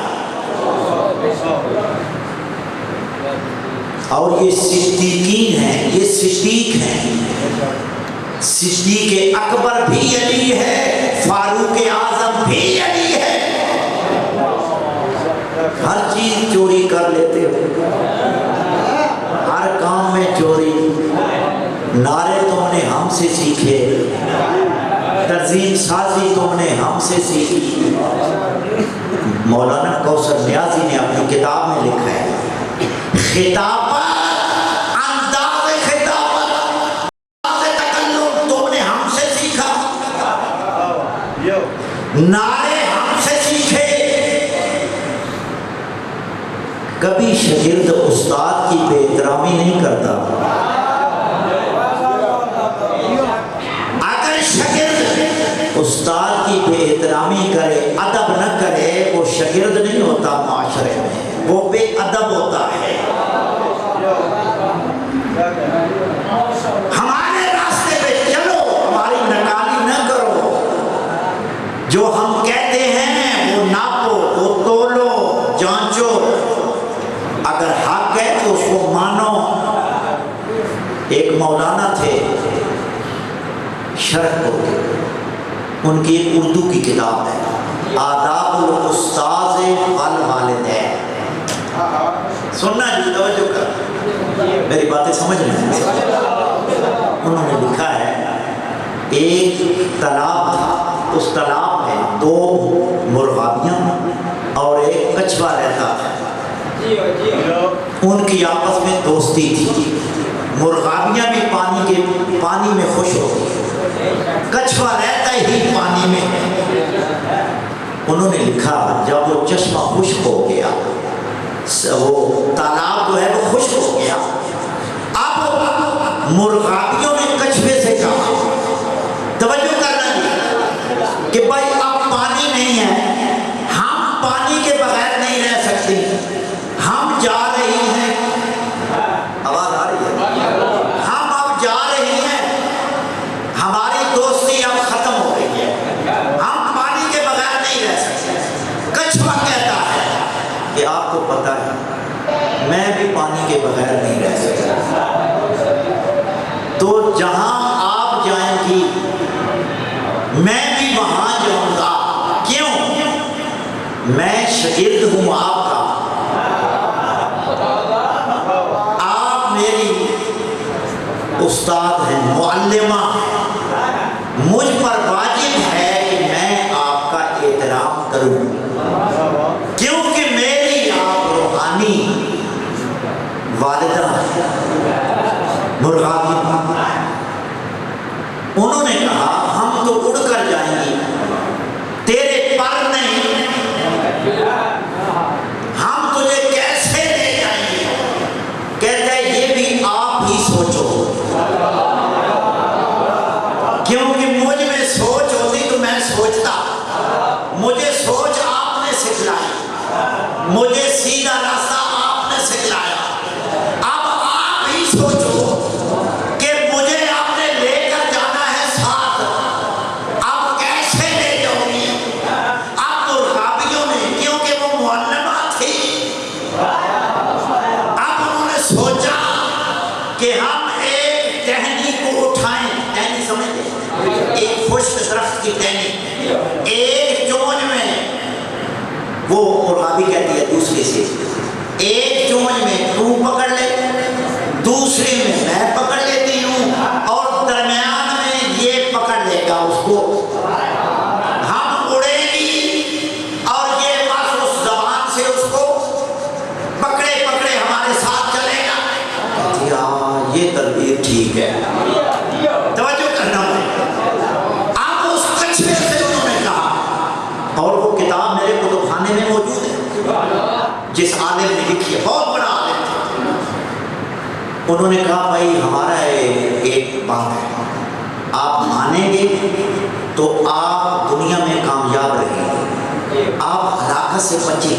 C: اور یہ صدیقین ہیں، یہ صدیق ہیں۔ صدیق اکبر بھی علی ہے، فاروق اعظم بھی علی ہے۔ ہر چیز چوری کر لیتے ہو، ہر کام میں چوری۔ نعرے تم نے ہم سے سیکھے، تنظیم سازی تم نے ہم سے سیکھی۔ مولانا کوثر نیازی نے اپنی کتاب میں لکھا ہے، خطابت، انداز خطابت، انداز تکلم تم نے ہم سے سیکھا، نعرے ہم سے سیکھے۔ کبھی شاگرد استاد کی بے احترامی نہیں کرتا۔ اگر شاگرد استاد کی بے احترامی کرے، ادب نہ کرے، وہ شاگرد نہیں ہوتا معاشرے میں، وہ بے ادب ہوتا ہے۔ ہمارے راستے پہ چلو، ہماری نکالی نہ کرو۔ جو ہم کہتے ہیں وہ ناپو، وہ تولو، جانچو۔ اگر حق ہے تو اس کو مانو۔ ایک مولانا تھے شرح کو، ان کی ایک اردو کی کتاب ہے، آداب الاستاذ والوالدین۔ سننا جی، توجہ کر، میری باتیں سمجھ رہے ہیں۔ انہوں نے لکھا ہے، ایک تالاب تھا، اس تالاب میں 2 مرغابیاں اور ایک کچھوا رہتا تھا۔ ان کی آپس میں دوستی تھی۔ مرغابیاں بھی پانی میں خوش ہوتی، کچھوا رہتا ہی پانی میں۔ انہوں نے لکھا، جب وہ چشمہ خشک ہو گیا، وہ تالاب جو ہے وہ خشک ہو گیا، اب مرغابیوں نے کچھوے سے کہا، توجہ کرنا جی، کہ بھائی اب پانی نہیں ہے، ہم پانی کے بغیر نہیں رہ سکتے، ہم جا رہی ہیں، آواز آ رہی ہے، ہم اب جا رہی ہیں، ہماری دوستی اب ختم ہو گئی ہے، ہم پانی کے بغیر نہیں رہ سکتے۔ کچھوا کہتا ہے کہ آپ کو پتہ ہے میں بھی پانی کے بغیر نہیں رہ سکتا، تو جہاں آپ جائیں گی میں بھی وہاں جاؤں گا۔ کیوں؟ میں شاگرد ہوں آپ کا، آپ میری استاد ہیں، معلمہ ہیں، مجھ پر واجب ہے کہ میں آپ کا احترام کروں، کیونکہ میری آپ روحانی والدہ مرغابی۔ انہوں نے کہا ہم تو اڑ کر جائیں گی، تیرے پر نہیں، ہم تجھے کیسے لے جائیں گے؟ کہتا ہے یہ بھی آپ ہی سوچو، کیونکہ مجھ میں سوچ ہوتی تو میں سوچتا، مجھے سوچ آپ نے سکھلائی، مجھے سیدھا راستہ آپ نے سکھلایا، اب آپ ہی سوچو کہ مجھے آپ نے لے کر جانا ہے ساتھ، اب کیسے لے جاؤ گی؟ اب تو رابعیوں نے، کیونکہ وہ معلمہ تھی، اب انہوں نے سوچا کہ ہم ایک ٹہنی کو اٹھائیں، ٹہنی سمجھتے، ایک خشک درخت کی ٹہنی، ایک چونچ میں، وہ مرغابی کہتی ہے دوسرے سے، ایک چونچ میں تو پکڑ لے، دوسرے میں پکڑ لیتی ہوں، اور درمیان میں یہ پکڑ لے گا اس کو، ہم اڑیں گی اور یہ بس اس زبان سے اس کو پکڑے پکڑے ہمارے ساتھ چلے گا۔ یہ تدبیر ٹھیک ہے، توجہ کرنا ہے۔ اب اس کچھوے سے انہوں نے کہا، اور وہ کتاب میرے کتب خانے میں موجود ہے، جس عالم نے لکھی ہے، بہت بڑا عالم تھا۔ انہوں نے کہا بھائی ہمارا ایک بات ہے، آپ مانیں گے تو آپ دنیا میں کامیاب رہیں گے، آپ ہلاکت سے بچیں،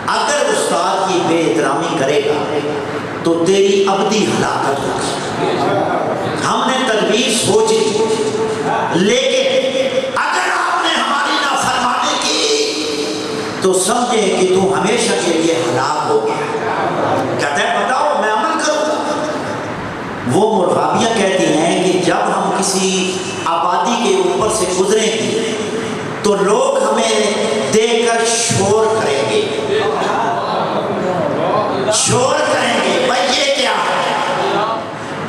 C: اگر استاد کی بے احترامی کرے گا تو تیری ابدی ہلاکت ہوگی. ہم نے تدبیر سوچ لی، لیکن اگر آپ نے ہماری نافرمانی کی تو سمجھیں کہ تو ہمیشہ کے لیے ہلاک ہو گیا. کہتا ہے بتاؤ میں عمل کروں گا. وہ مرغابیاں کہتی ہیں کہ جب ہم کسی آبادی کے اوپر سے گزریں گے تو لوگ ہمیں دیکھ کر شور کریں گے، شور کریں گے بھائی یہ کیا ہے.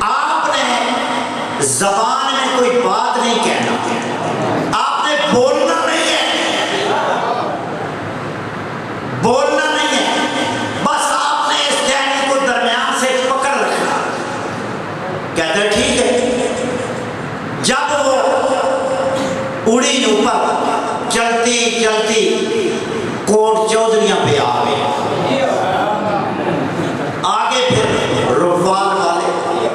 C: آپ نے زبان میں کوئی بات نہیں کہنا، آپ نے بولنا نہیں ہے، بولنا نہیں ہے، بس آپ نے اس ٹہنی کو درمیان سے پکڑ رکھنا. کہتے ہیں ٹھیک ہے. جب وہ اڑی اوپر چلتی چلتی کوٹ چودھریاں پہ آ گئے. آگے پھر رفال والے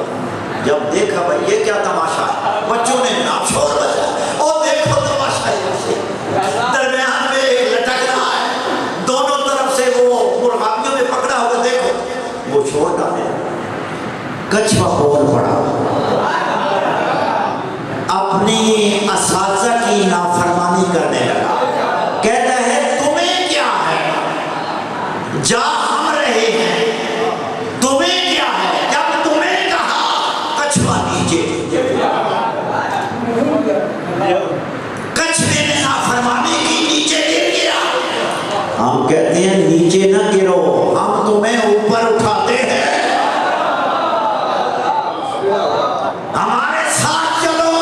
C: جب دیکھا بھائی یہ کیا تماشا ہے، بچوں نے ناچور بجا، اور دیکھو تماشا درمیان میں ایک لٹک رہا ہے، دونوں طرف سے وہ مرغابیوں میں پکڑا ہوا. دیکھو وہ چھوڑ ڈالے، کچھوا بول پڑا، اپنی اساتذہ کی نافرمانی کرنے لگا. کہتا ہے تمہیں کیا ہے، جا ہم رہے ہیں، تمہیں کیا ہے. جب تمہیں کہا کچھوا نیچے، کچھوے نے نافرمانی کی، نیچے گر گیا. ہم کہتے ہیں نیچے نہ گرو، ہم تمہیں اوپر اٹھاتے ہیں، ہمارے ساتھ چلو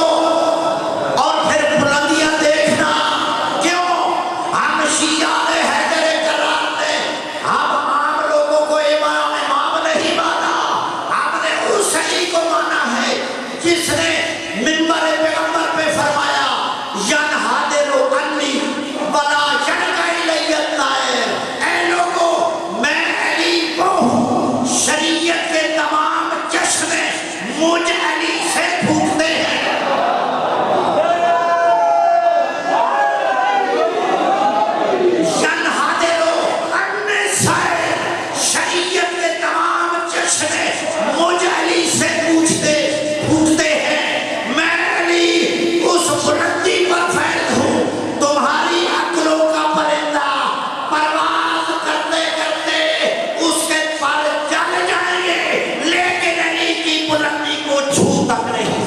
C: اور پھر بلندیاں دیکھنا. کیوں؟ ہم شیعان حیدر کرار نے ہم عام لوگوں کو امام نہیں مانا، ہم نے اس علی کو مانا ہے جس نے منبر پیغمبر پہ فرمایا ینحدر عنی ولا ینقع الی الطائر. اے لوگوں میں علی کو ہوں، شریعت کے تمام چشمے مجھ علی سے پھوٹتے ہیں. ینحدر النساء، شریعت کے تمام چشمے مجھ علی سے پھوٹتے ہیں. میں علی اس بلندی پر فیض ہوں، تمہاری عقلوں کا پرندہ پرواز کرتے کرتے اس کے پر چل جائیں گے، لیکن علی کی بلندی کو چھو تک نہیں.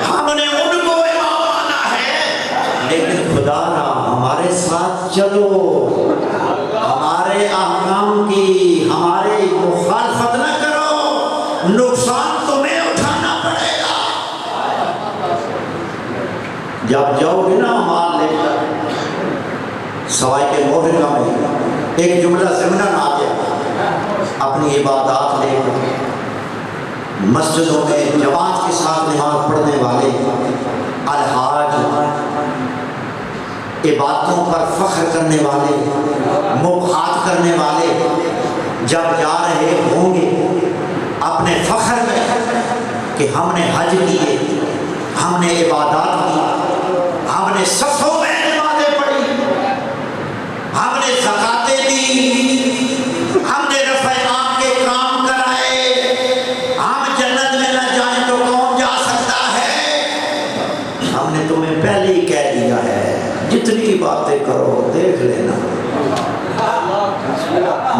C: ہم نے ان کو امام مانا ہے، لیکن خدا را ہمارے ساتھ چلو، ہمارے احکام کی ہماری مخالفت نہ کرو، نقصان تمہیں اٹھانا پڑے گا. جب جاؤ گے نا مال لے کر سوائے کے محرقہ میں، ایک جملہ ضمناً آ گیا، اپنی عبادات لے کر مسجدوں میں جماعت کے ساتھ نماز پڑھنے والے الحاج، عبادتوں پر فخر کرنے والے، مباحات کرنے والے جب جا رہے ہوں گے اپنے فخر میں کہ ہم نے حج کیے، ہم نے عبادات کی، ہم نے صفوں میں نمازیں پڑھی، ہم نے زکاتیں دی، ہم نے رفع عام کے کام کرائے، ہم جنت میں نہ جائیں تو کون جا سکتا ہے. ہم نے تمہیں پہلے ہی کہہ دیا ہے جتنی باتیں کرو دیکھ لینا.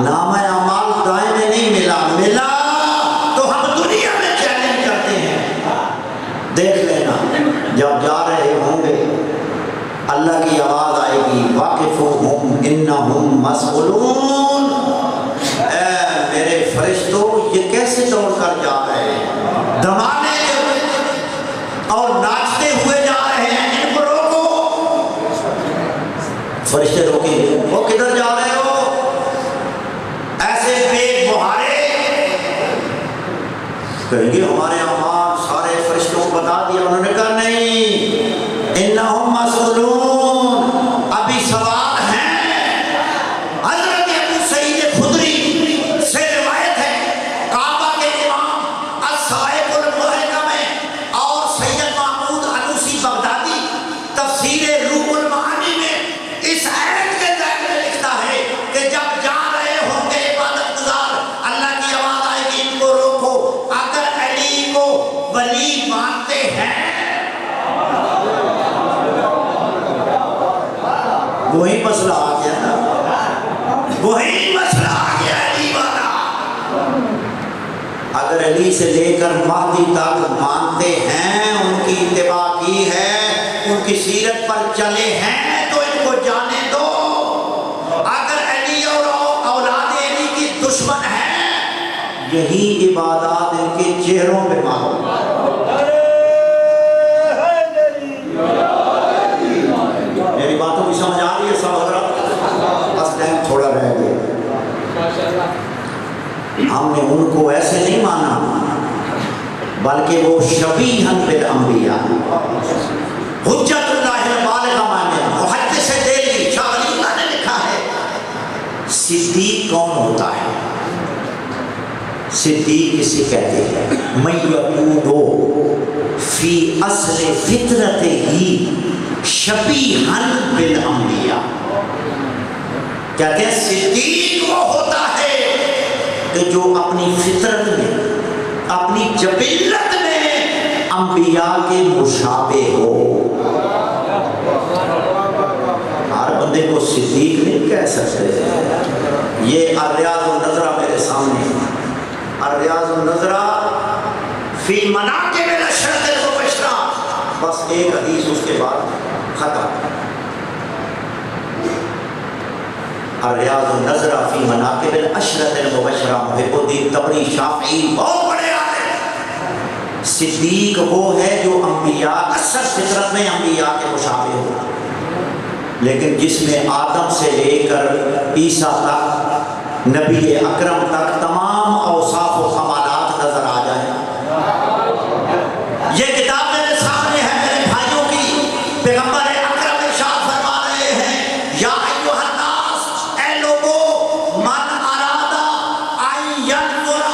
C: نامہ اعمال دائیں میں نہیں ملا تو ہم دنیا میں چیلنج کرتے ہیں، دیکھ لینا. جب جا رہے ہوں گے اللہ کی آواز آئے گی واقفہم انہم مسئولون. اے میرے فرشتوں یہ کیسے دوڑ کر جا رہے ہیں، دھمانے اور ناچتے ہوئے جا رہے ہیں، ان کو روکو. فرشتے روکیں گے، وہ کدھر جا رہے ہو، ایسے پیٹ بہارے. کہیں گے ہمارے اعمال سارے فرشتوں کو بتا دیا. انہوں نے کہا نہیں، انہم مسئولون، ابھی سوال ہیں. وہی مسئلہ آ گیا نا، وہی مسئلہ آ گیا علی والا۔ اگر علی سے لے کر مہدی تک مانتے ہیں، ان کی اتباع کی ہے، ان کی سیرت پر چلے ہیں، تو ان کو جانے دو۔ اگر علی اور اولاد علی کی دشمن ہیں، یہی عبادات ان کے چہروں پہ مانو۔ میری باتوں کی سمجھ آ رہی ہے سب حضرات؟ بس ٹائم تھوڑا رہ گیا۔ ہم نے ان کو ایسے نہیں مانا، بلکہ وہ شبیہاً بالانبیاء، حجت اللہ البالغہ مانے۔ محدث دہلوی شاہ ولی اللہ نے لکھا ہے صدیق کون ہوتا ہے؟ صدیق کسے کہتے ہیں؟ من یکون فی اصل فطرت ہی شبیہاً بالانبیاء۔ کہتے ہیں صدیق وہ ہوتا ہے کہ جو اپنی فطرت میں، اپنی جبلت میں انبیاء کے مشابہ ہو۔ ہر بندے کو صدیق نہیں کہہ سکتے۔ یہ الریاض النظرہ میرے سامنے، الریاض النظرہ فی مناقب الاشرة المبشرہ، بس ایک حدیث اس کے بعد ختم۔ الریاض النظرہ فی مناقب الاشرة المبشرہ، محب الدین طبری شافعی بہت بڑے عالم۔ صدیق وہ ہے جو انبیاء اصل فطرت میں انبیاء کے مشابہ ہو، لیکن جس میں آدم سے لے کر عیسیٰ تک، نبی اکرم تک تمام اوصاف و کمالات نظر آ جائیں۔ یہ کتاب میرے سامنے ہے میرے بھائیوں کی، پیغمبر اکرم ارشاد فرما رہے ہیں، یا ایھا الناس، اے لوگو، من اراد ان ینظر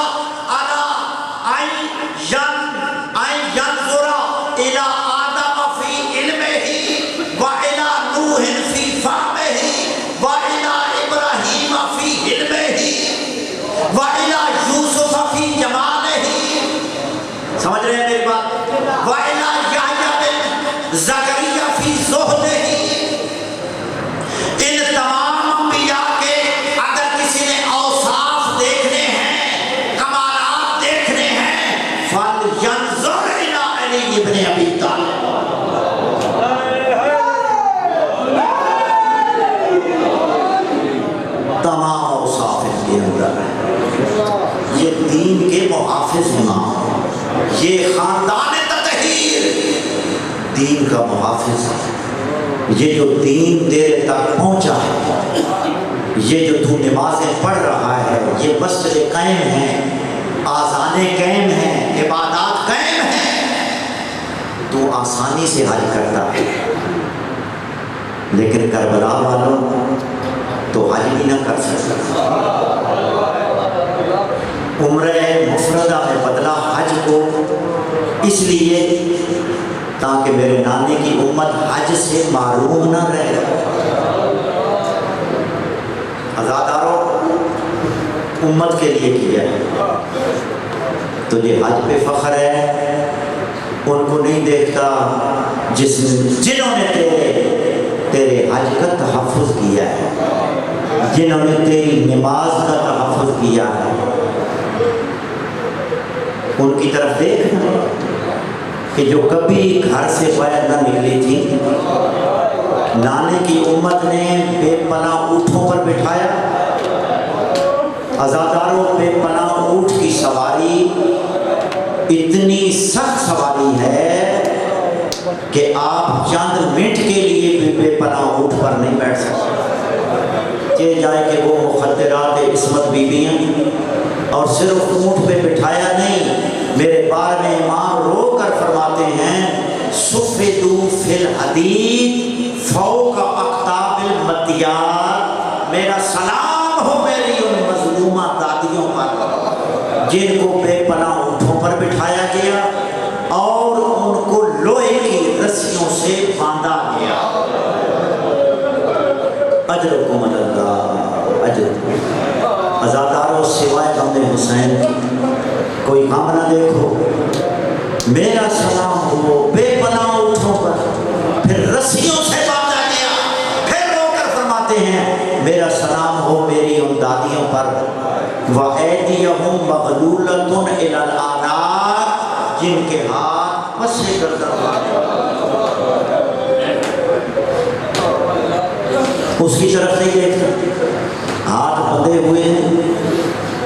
C: الی آدم فی علمہ وإلی نوح فی فہمہ وإلی ابراہیم فی حلمہ وإلی یوسف فی جمالہ، سمجھ رہے ہیں میری بات؟ وإلی یحییٰ بن زکریا فی زہدہ۔ ان تمام انبیاء کے اگر کسی نے اوصاف دیکھنے ہیں، کمالات دیکھنے ہیں، فَلْيَنظُرْ إِلَىٰ عَلِيِّ بْنِ أَبِي طالب۔ تمام اوصاف ان کے اندر ہیں۔ یہ دین کے محافظ امام، یہ خاندان تطہیر دین کا محافظ ہے۔ یہ جو دین تیرے تک پہنچا ہے، یہ جو تو نمازیں پڑھ رہا ہے، یہ مسجد قائم ہیں، آذانیں قائم ہیں، عبادات قائم ہیں، تو آسانی سے حج کرتا ہے۔ لیکن کربلا والوں تو حج بھی نہ کر سکتا۔ عمرہ مفردہ میں بدلا حج کو اس لیے تاکہ میرے نانے کی امت حج سے محروم نہ رہے۔ عزاداروں، امت کے لیے کیا ہے، تجھے حج پہ فخر ہے، ان کو نہیں دیکھتا جنہوں نے تیرے حج کا تحفظ کیا ہے، جنہوں نے تیری نماز کا تحفظ کیا ہے، ان کی طرف دیکھنا کہ جو کبھی گھر سے باہر نہ نکلی تھی، نانے کی امت نے بے پناہ اونٹوں پر بٹھایا۔ عزاداروں، بے پناہ اونٹ کی سواری اتنی سخت سواری ہے کہ آپ چند منٹ کے لیے بھی بے پناہ اونٹ پر نہیں بیٹھ سکتے۔ چل جائے کہ وہ مخدرات عصمت بیویاں، اور صرف اونٹ پہ بٹھایا نہیں، میرے بارے میں امام رو کر فرماتے ہیں، صفدوا فی الحدید فوق اقطاب المطیار۔ میرا سلام ہو میری ان مظلومہ دادیوں پر جن کو بے پناہ اونٹوں پر بٹھایا گیا اور ان کو لوہے کی رسیوں سے باندھا گیا۔ اجرکم اللہ، اجرکم۔ عزاداروں، سوائے غم حسین کی کوئی غم نہ دیکھو۔ میرا سلام ہو بے پناہ اونٹوں پر، پھر رسیوں سے باندھا گیا، پھر رو کر فرماتے میرا سلام ہو میری ان دادیوں پر وَأَيْدِيَهُمْ مَغْلُولَةٌ إِلَى الْأَعْنَاقِ، جن کے ہاتھ پسے گردن اس کی طرف نہیں دیکھتا، ہاتھ بندھے ہوئے ہیں۔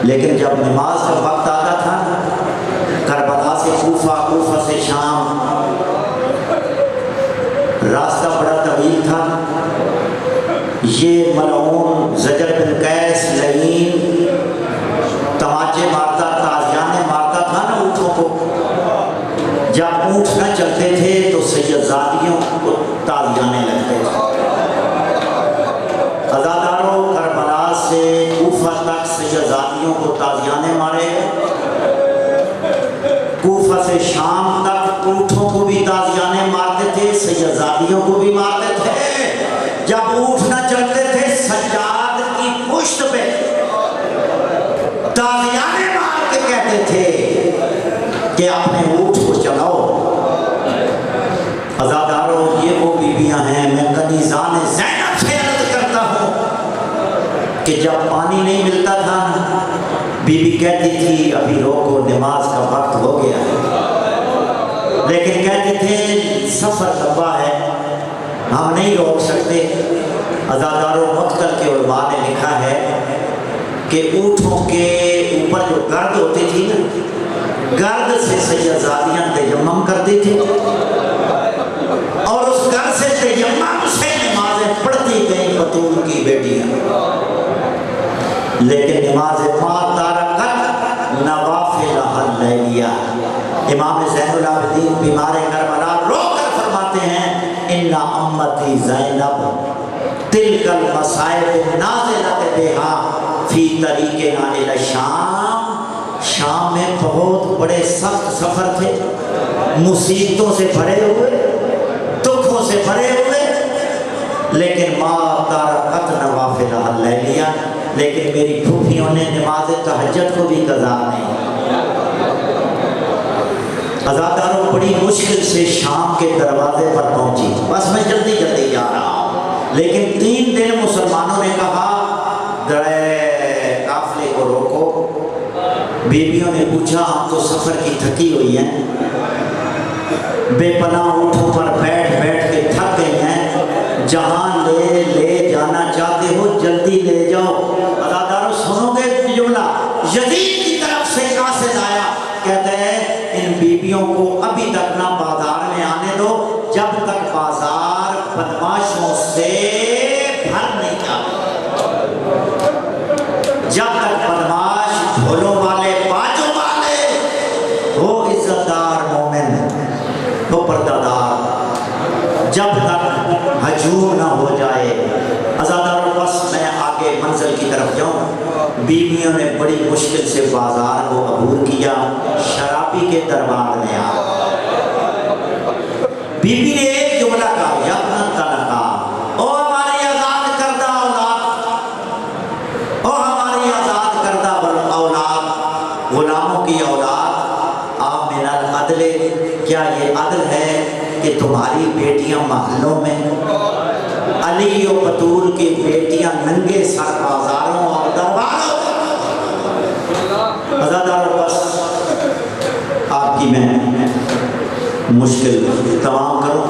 C: لیکن جب نماز کا وقت آتا تھا، کربلا سے کوفہ، کوفہ سے شام، راستہ بڑا طویل تھا۔ یہ ملعون زجر بن قیس لعین تماچے مارتا، تازیانے مارتا تھا نا اونٹوں کو۔ جب اونٹ نہ چلتے تھے تو سیدزادیوں کو تازیانے لگتے تھے۔ عزاداروں، کربلا سے کوفہ تک سیدزادیوں کو تازیانے مارے، کوفہ سے شام تک اونٹوں کو بھی تازیانے مارتے تھے، سیدزادیوں کو بھی مارتے تھے۔ جب اونٹ نہ چلتے تھے، سجاد کی پشت پہ تازیانے مار کے کہتے تھے کہ اپنے اونٹ کو چلاؤ۔ عزاداروں، یہ وہ بیویاں ہیں، میں کنیزان زینب سے عرض کرتا ہوں کہ جب پانی نہیں ملتا تھا، بی بی کہتی تھی ابھی روکو، نماز کا وقت ہو گیا ہے، لیکن کہتے تھے سفر لمبا ہے، ہم نہیں روک سکتے۔ عزاداروں، مقتل کے علماء نے لکھا ہے کہ اونٹوں کے اوپر جو گرد ہوتی تھی نا، گرد سے سیدزادیاں تیمم کرتی تھی، اور اس گرد سے تیمم سے نمازیں پڑھتی گئیں بطول کی بیٹیاں۔ لیکن نماز ما تارکت نوافلہ اللیلیہ، امام زین العابدین بیمار کربلا رو کر فرماتے ہیں ان امتی زینب تلک المصائب نازلت بہا فی طریقنا الی الشام، شام میں بہت بڑے سخت سفر تھے، مصیبتوں سے بھرے ہوئے، دکھوں سے بھرے ہوئے، لیکن ما تارکت نوافلہ اللیلیہ، لیکن میری پھوپھیوں نے نماز تہجد کو بھی قضا نہیں۔ عزاداروں، بڑی مشکل سے شام کے دروازے پر پہنچی، بس میں جلدی جلدی جا رہا ہوں، لیکن 3 دن مسلمانوں نے کہا قافلے کو روکو۔ بیویوں نے پوچھا ہم تو سفر کی تھکی ہوئی ہیں، بے پناہ اونٹوں پر بیٹھ بیٹھ کے تھک گئی ہیں، جہاں لے جانا چاہتے ہو جلدی لے جاؤ۔ عزاداروں، سنو گے جملہ، یزید کی طرف سے قاصد آیا، کہتے ہیں ان بیویوں کو ابھی تک نہ بازار میں آنے دو جب تک بازار بدماشوں سے بھر نہیں جاتا، جب تک بدماش بھولوں والے باجوں والے وہ عزت دار مومن وہ پردہ دار جب تک ہجوم نہ ہو جائے۔ عزاداروں، بس میں آگے منزل کی طرف جاؤں، بیویوں نے بڑی مشکل سے بازار کو عبور کیا، شرابی کے دربار میں آ بی بی نے ایک جملہ کہا، یا ابن طلقہ، او ہماری آزاد کردہ اولاد، او ہماری آزاد کردہ اولاد، غلاموں کی اولاد، آپ من العدل، کیا یہ عدل ہے کہ تمہاری بیٹیاں محلوں میں، علی و بطول کی بیٹیاں ننگے سر بازاروں اور درباروں؟ عزاداروں، بس آپ کی میں مشکل تمام کروں۔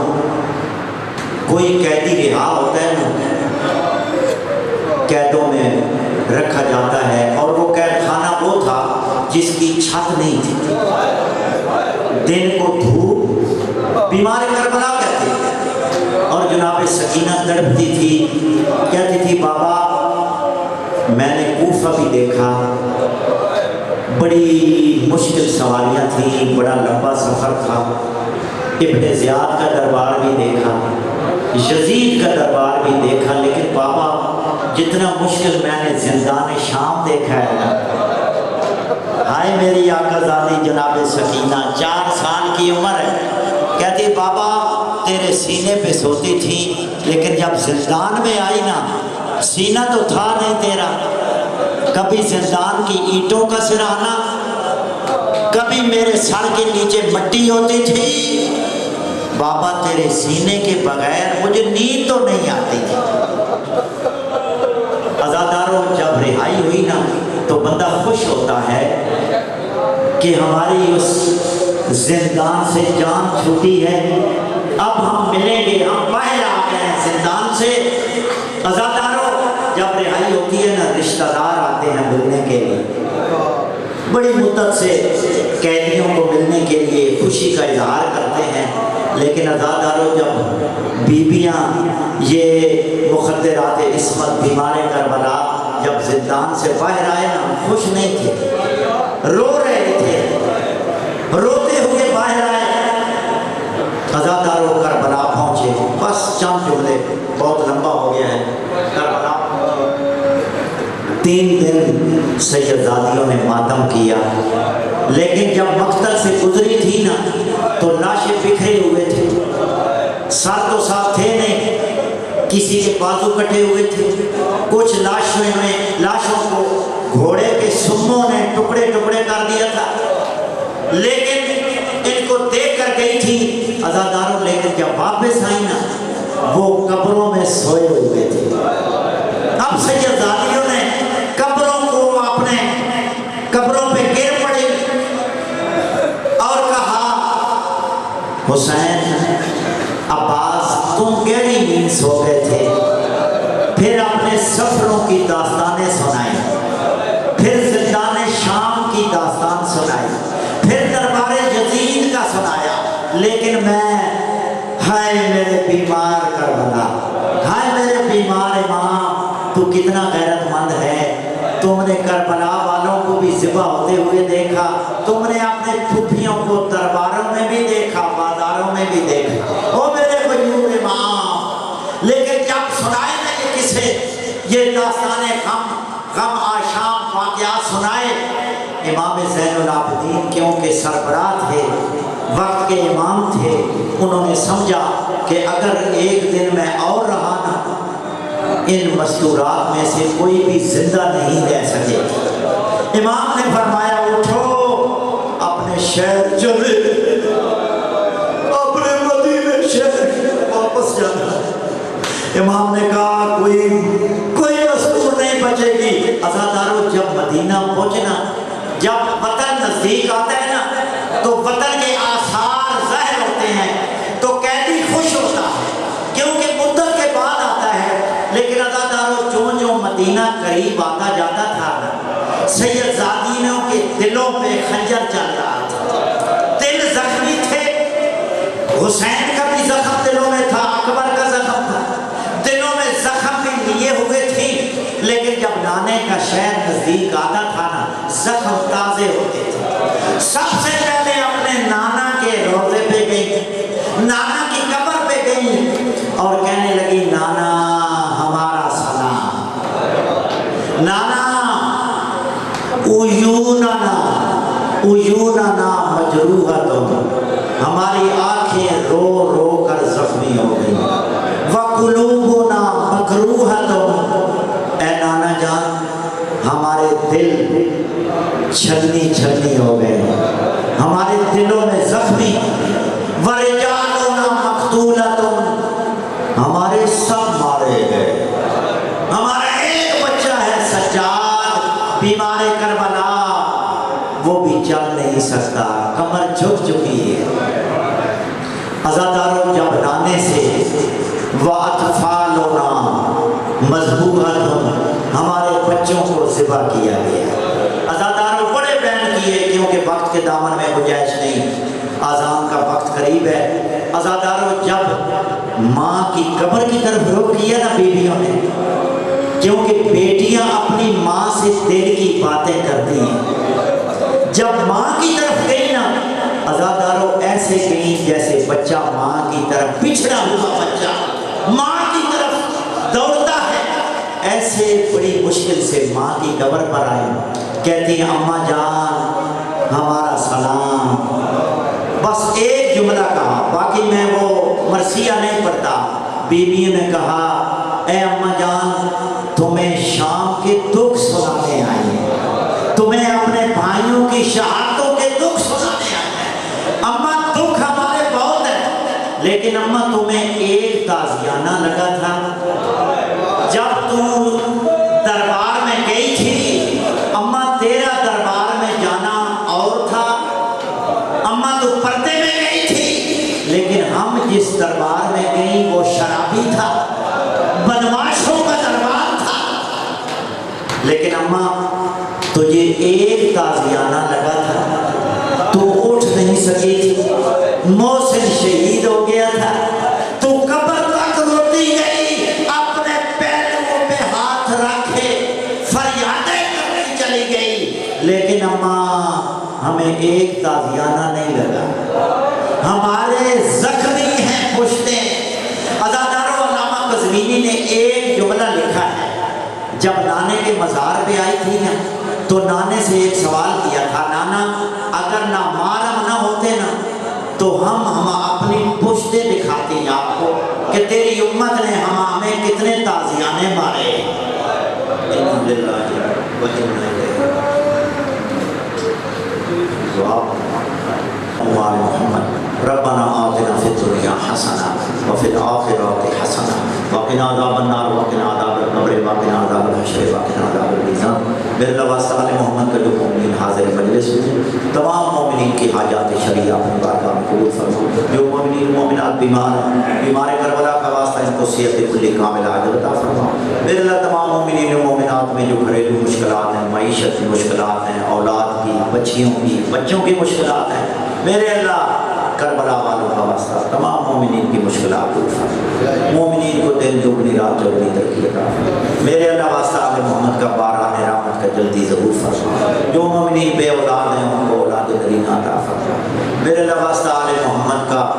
C: کوئی قیدی رہا ہوتا ہے نا، قیدوں میں رکھا جاتا ہے، اور وہ قید خانہ وہ تھا جس کی چھت نہیں تھی، دن کو دھوپ، بیمار کربلا کہتے تھے، اور جناب سکینہ تڑپتی تھی، کہتی تھی بابا میں نے کوفہ بھی دیکھا، بڑی مشکل سواریاں تھیں، بڑا لمبا سفر تھا، ابن زیاد کا دربار بھی دیکھا، یزید کا دربار بھی دیکھا، لیکن بابا جتنا مشکل میں نے زندان شام دیکھا ہے، ہائے میری آقا زادی جناب سکینہ 4 سال کی عمر ہے، کہتی بابا تیرے سینے پہ سوتی تھی، لیکن جب زندان میں آئی نا، سینہ تو تھا نہیں تیرا، کبھی زندان کی اینٹوں کا سرہانا، کبھی میرے سر کے نیچے مٹی ہوتی تھی، بابا تیرے سینے کے بغیر مجھے نیند تو نہیں آتی تھی۔ رہائی ہوئی نا تو بندہ خوش ہوتا ہے کہ ہماری اس زندان سے جان چھوٹی ہے، اب ہم ملیں گے، ہم باہر آ گئے ہیں زندان سے۔ عزاداروں جب رہائی ہوتی ہے نا رشتہ دار آتے ہیں ملنے کے لیے، بڑی مدت سے قیدیوں کو ملنے کے لیے خوشی کا اظہار کرتے ہیں، لیکن عزاداروں جب بیویاں یہ مخدرات عصمت بیمار کربلا جب زندان سے باہر آئے نا خوش نہیں تھے، رو رہے تھے، روتے ہوئے باہر آئے۔ عزاداروں کربلا پہنچے، بس چند جملے، بہت لمبا ہو گیا ہے۔ کربلا 3 دن سیدزادیوں نے ماتم کیا، لیکن جب مقتل سے گزری تھی نا تو لاشیں بکھرے ہوئے تھے، سر تو ساتھ تھے نہیں، کسی کے بازو کٹے ہوئے تھے، کچھ لاشوں کو گھوڑے کے سموں نے ٹکڑے ٹکڑے کر دیا تھا، لیکن ان کو دیکھ کر گئی تھی عزاداروں، لیکن جب واپس آئی نا وہ قبروں میں سوئے ہوئے تھے۔ اب سیدزادیوں نے قبروں کو اپنے قبروں پہ گر پڑی اور کہا حسین عباس تم گہری نیند سو گئے تھے، پھر اپنے سفروں کی داستانیں سنائی، پھر زندان شام کی داستان سنائی، پھر دربار یزید کا سنایا، لیکن میں ہائے میرے بیمار کربلا، ہائے میرے بیمار امام، تو کتنا غیرت مند ہے، تم نے کربلا والوں کو بھی ذبح ہوتے ہوئے دیکھا، تم نے اپنے پھوپھیوں کو درباروں میں بھی دیکھا، بازاروں میں بھی دیکھا، او میرے غیور امام، لیکن جب سنائے نا کہ کسے یہ داستان غم آشام واقعات سنائے، امام زین العابدین کیونکہ سربراہ تھے، وقت کے امام تھے، انہوں نے سمجھا کہ اگر ایک دن میں اور رہا نا ان مستورات میں سے کوئی بھی زندہ نہیں رہ سکے۔ امام نے فرمایا اٹھو اپنے شہر چلے، اپنے مدینے شہر واپس جانا۔ امام نے کہا کوئی مستور نہیں بچے گی۔ عزاداروں جب مدینہ پہنچنا، جب وطن نزدیک آتا ہے نا تو وطن کے آثار ظاہر ہوتے ہیں تو قیدی خوش ہوتا ہے کیونکہ مدت کے بعد آتا ہے، لیکن عزاداروں جو مدینہ قریب آتا جاتا تھا سیدزادیوں کے دلوں پہ خنجر چل رہا تھا، دل زخمی تھے، حسین کا بھی زخم دلوں میں تھا، اکبر کا زخم تھا، دلوں میں زخم بھی لیے ہوئے تھی، لیکن جب نانے کا شہر نزدیک آتا تھا نا زخم تازے ہوتے تھے۔ سب سے پہلے اپنے نانا کے روضے پہ گئی، نانا کی قبر پہ گئی اور کہنے لگی نانا ہمارا سلام، نانا عیوننا مجروحۃ، ہماری آنکھیں رو رو کر زخمی ہو گئی، وقلوبنا مکروحۃ، اے نانا جان ہمارے دل چھلنی ہو گئے، ہمارے دلوں میں زخمی، ورجالنا مقتولۃ، ہمارے سب مارے گئے، ہمارا ایک بچہ ہے سجاد بیمار کربلا، وہ بھی چل نہیں سکتا، کمر جھک چکی ہے۔ عزاداروں جب نانے سے وَأَطْفَالُنَا مَذْبُوحَةٌ، ہمارے بچوں کو ذبح کیا گیا، عزاداروں بڑے بیان کیے کیونکہ وقت کے دامن میں گنجائش نہیں، اذان کا وقت قریب ہے۔ عزاداروں جب ماں کی قبر کی طرف رخ کیا نا بیویوں نے، کیونکہ بیٹیاں اپنی ماں سے دل کی باتیں کرتی ہیں، جب ماں کی طرف گئی نا عزاداروں ایسے گئی جیسے بچہ ماں کی طرف، پچھڑا ہوا بچہ ماں کی طرف دوڑتا ہے، ایسے بڑی مشکل سے ماں کی قبر پر آئی، کہتی ہیں اماں جان ہمارا سلام، بس ایک جملہ کہا، باقی میں وہ مرثیہ نہیں پڑھتا۔ بیویوں نے کہا اے اماں جان تمہیں شام کے دکھ سنانے آئے ہیں، تمہیں اپنے بھائیوں کی شہادتوں کے دکھ سنانے آئے ہیں، اماں دکھ ہمارے بہت ہیں، لیکن اماں تمہیں ایک تازیانہ لگا تھا، جب تم دربار میں گئی تھی ایک تازیانہ لگا تھا تو اٹھ نہیں سکی تھی، محسن شہید ہو گیا تھا تو قبر تک روتی گئی، اپنے پیروں پہ ہاتھ رکھے فریادیں کرتی چلی گئی، لیکن اماں ہمیں ایک تازیانہ نہیں لگا، ہمارے زخمی ہیں پشتیں۔ ازادارو علامہ قزوینی نے ایک جملہ لکھا ہے، جب نانے کے مزار پہ آئی تھی نا تو نانے سے ایک سوال کیا تھا، نانا اگر نہ مارم نہ ہوتے نا تو ہم اپنی پشتیں دکھاتے آپ کو کہ تیری امت نے ہمیں کتنے تازیانے مارے۔ الحمدللہ محمد ربنا آتنا فی الدنیا حسنہ وفی الآخرۃ حسنہ وقنا عذاب النار وقنا عذاب القبر وقنا عذاب الحشر وقنا عذاب المیزان۔ میرے اللہ واسطہ آل محمد کا جو مومنین حاضر مجلس میں تمام مومنین کی حاجات شرعیہ اپنی بارگاہ میں قبول فرما، جو مومنین مومنات بیمار کربلا کا واسطہ ان کو صحت کلی کامل عاجل عطا فرما۔ میرے اللہ تمام مومنین مومنات میں جو گھریلو مشکلات ہیں، معیشت کی مشکلات ہیں، اولاد کی، بچیوں کی، بچوں کی مشکلات ہیں، میرے اللہ کربلا والوں کا واسطہ تمام مومنین کی مشکلات دور فرما، مومنین کو دن دگنی رات چوگنی ترقی عطا فرما۔ میرے اللہ واسطہ آل محمد کا بارہ رحمت کا جلدی ظہور فرما، جو مومنین بے اولاد ہیں ان کو اولاد کریم عطا فرما۔ میرے اللہ واسطہ آل محمد کا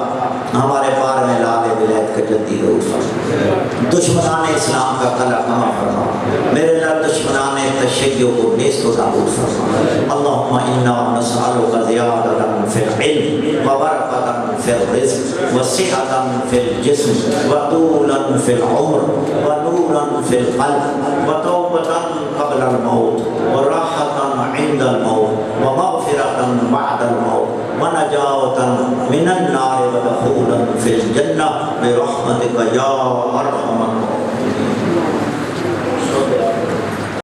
C: ہمارے پار میں لال ولایت کا جلدی ظہور فرما، دشمنان اسلام کا قلع کما فرما، میرے اللہ دشمنان تشیع کو نیست و نابود فرما۔ اللہم انا نسألک زیادۃ فی العلم وبرکۃ فی الرزق وصحۃ فی الجسم وطولا فی العمر ونورا فی القلب وتوبۃ قبل الموت وراحۃ عند الموت ومغفرۃ بعد الموت ونجاۃ من النار ودخولا فی الجنہ برحمتک یا ارحم الراحمین۔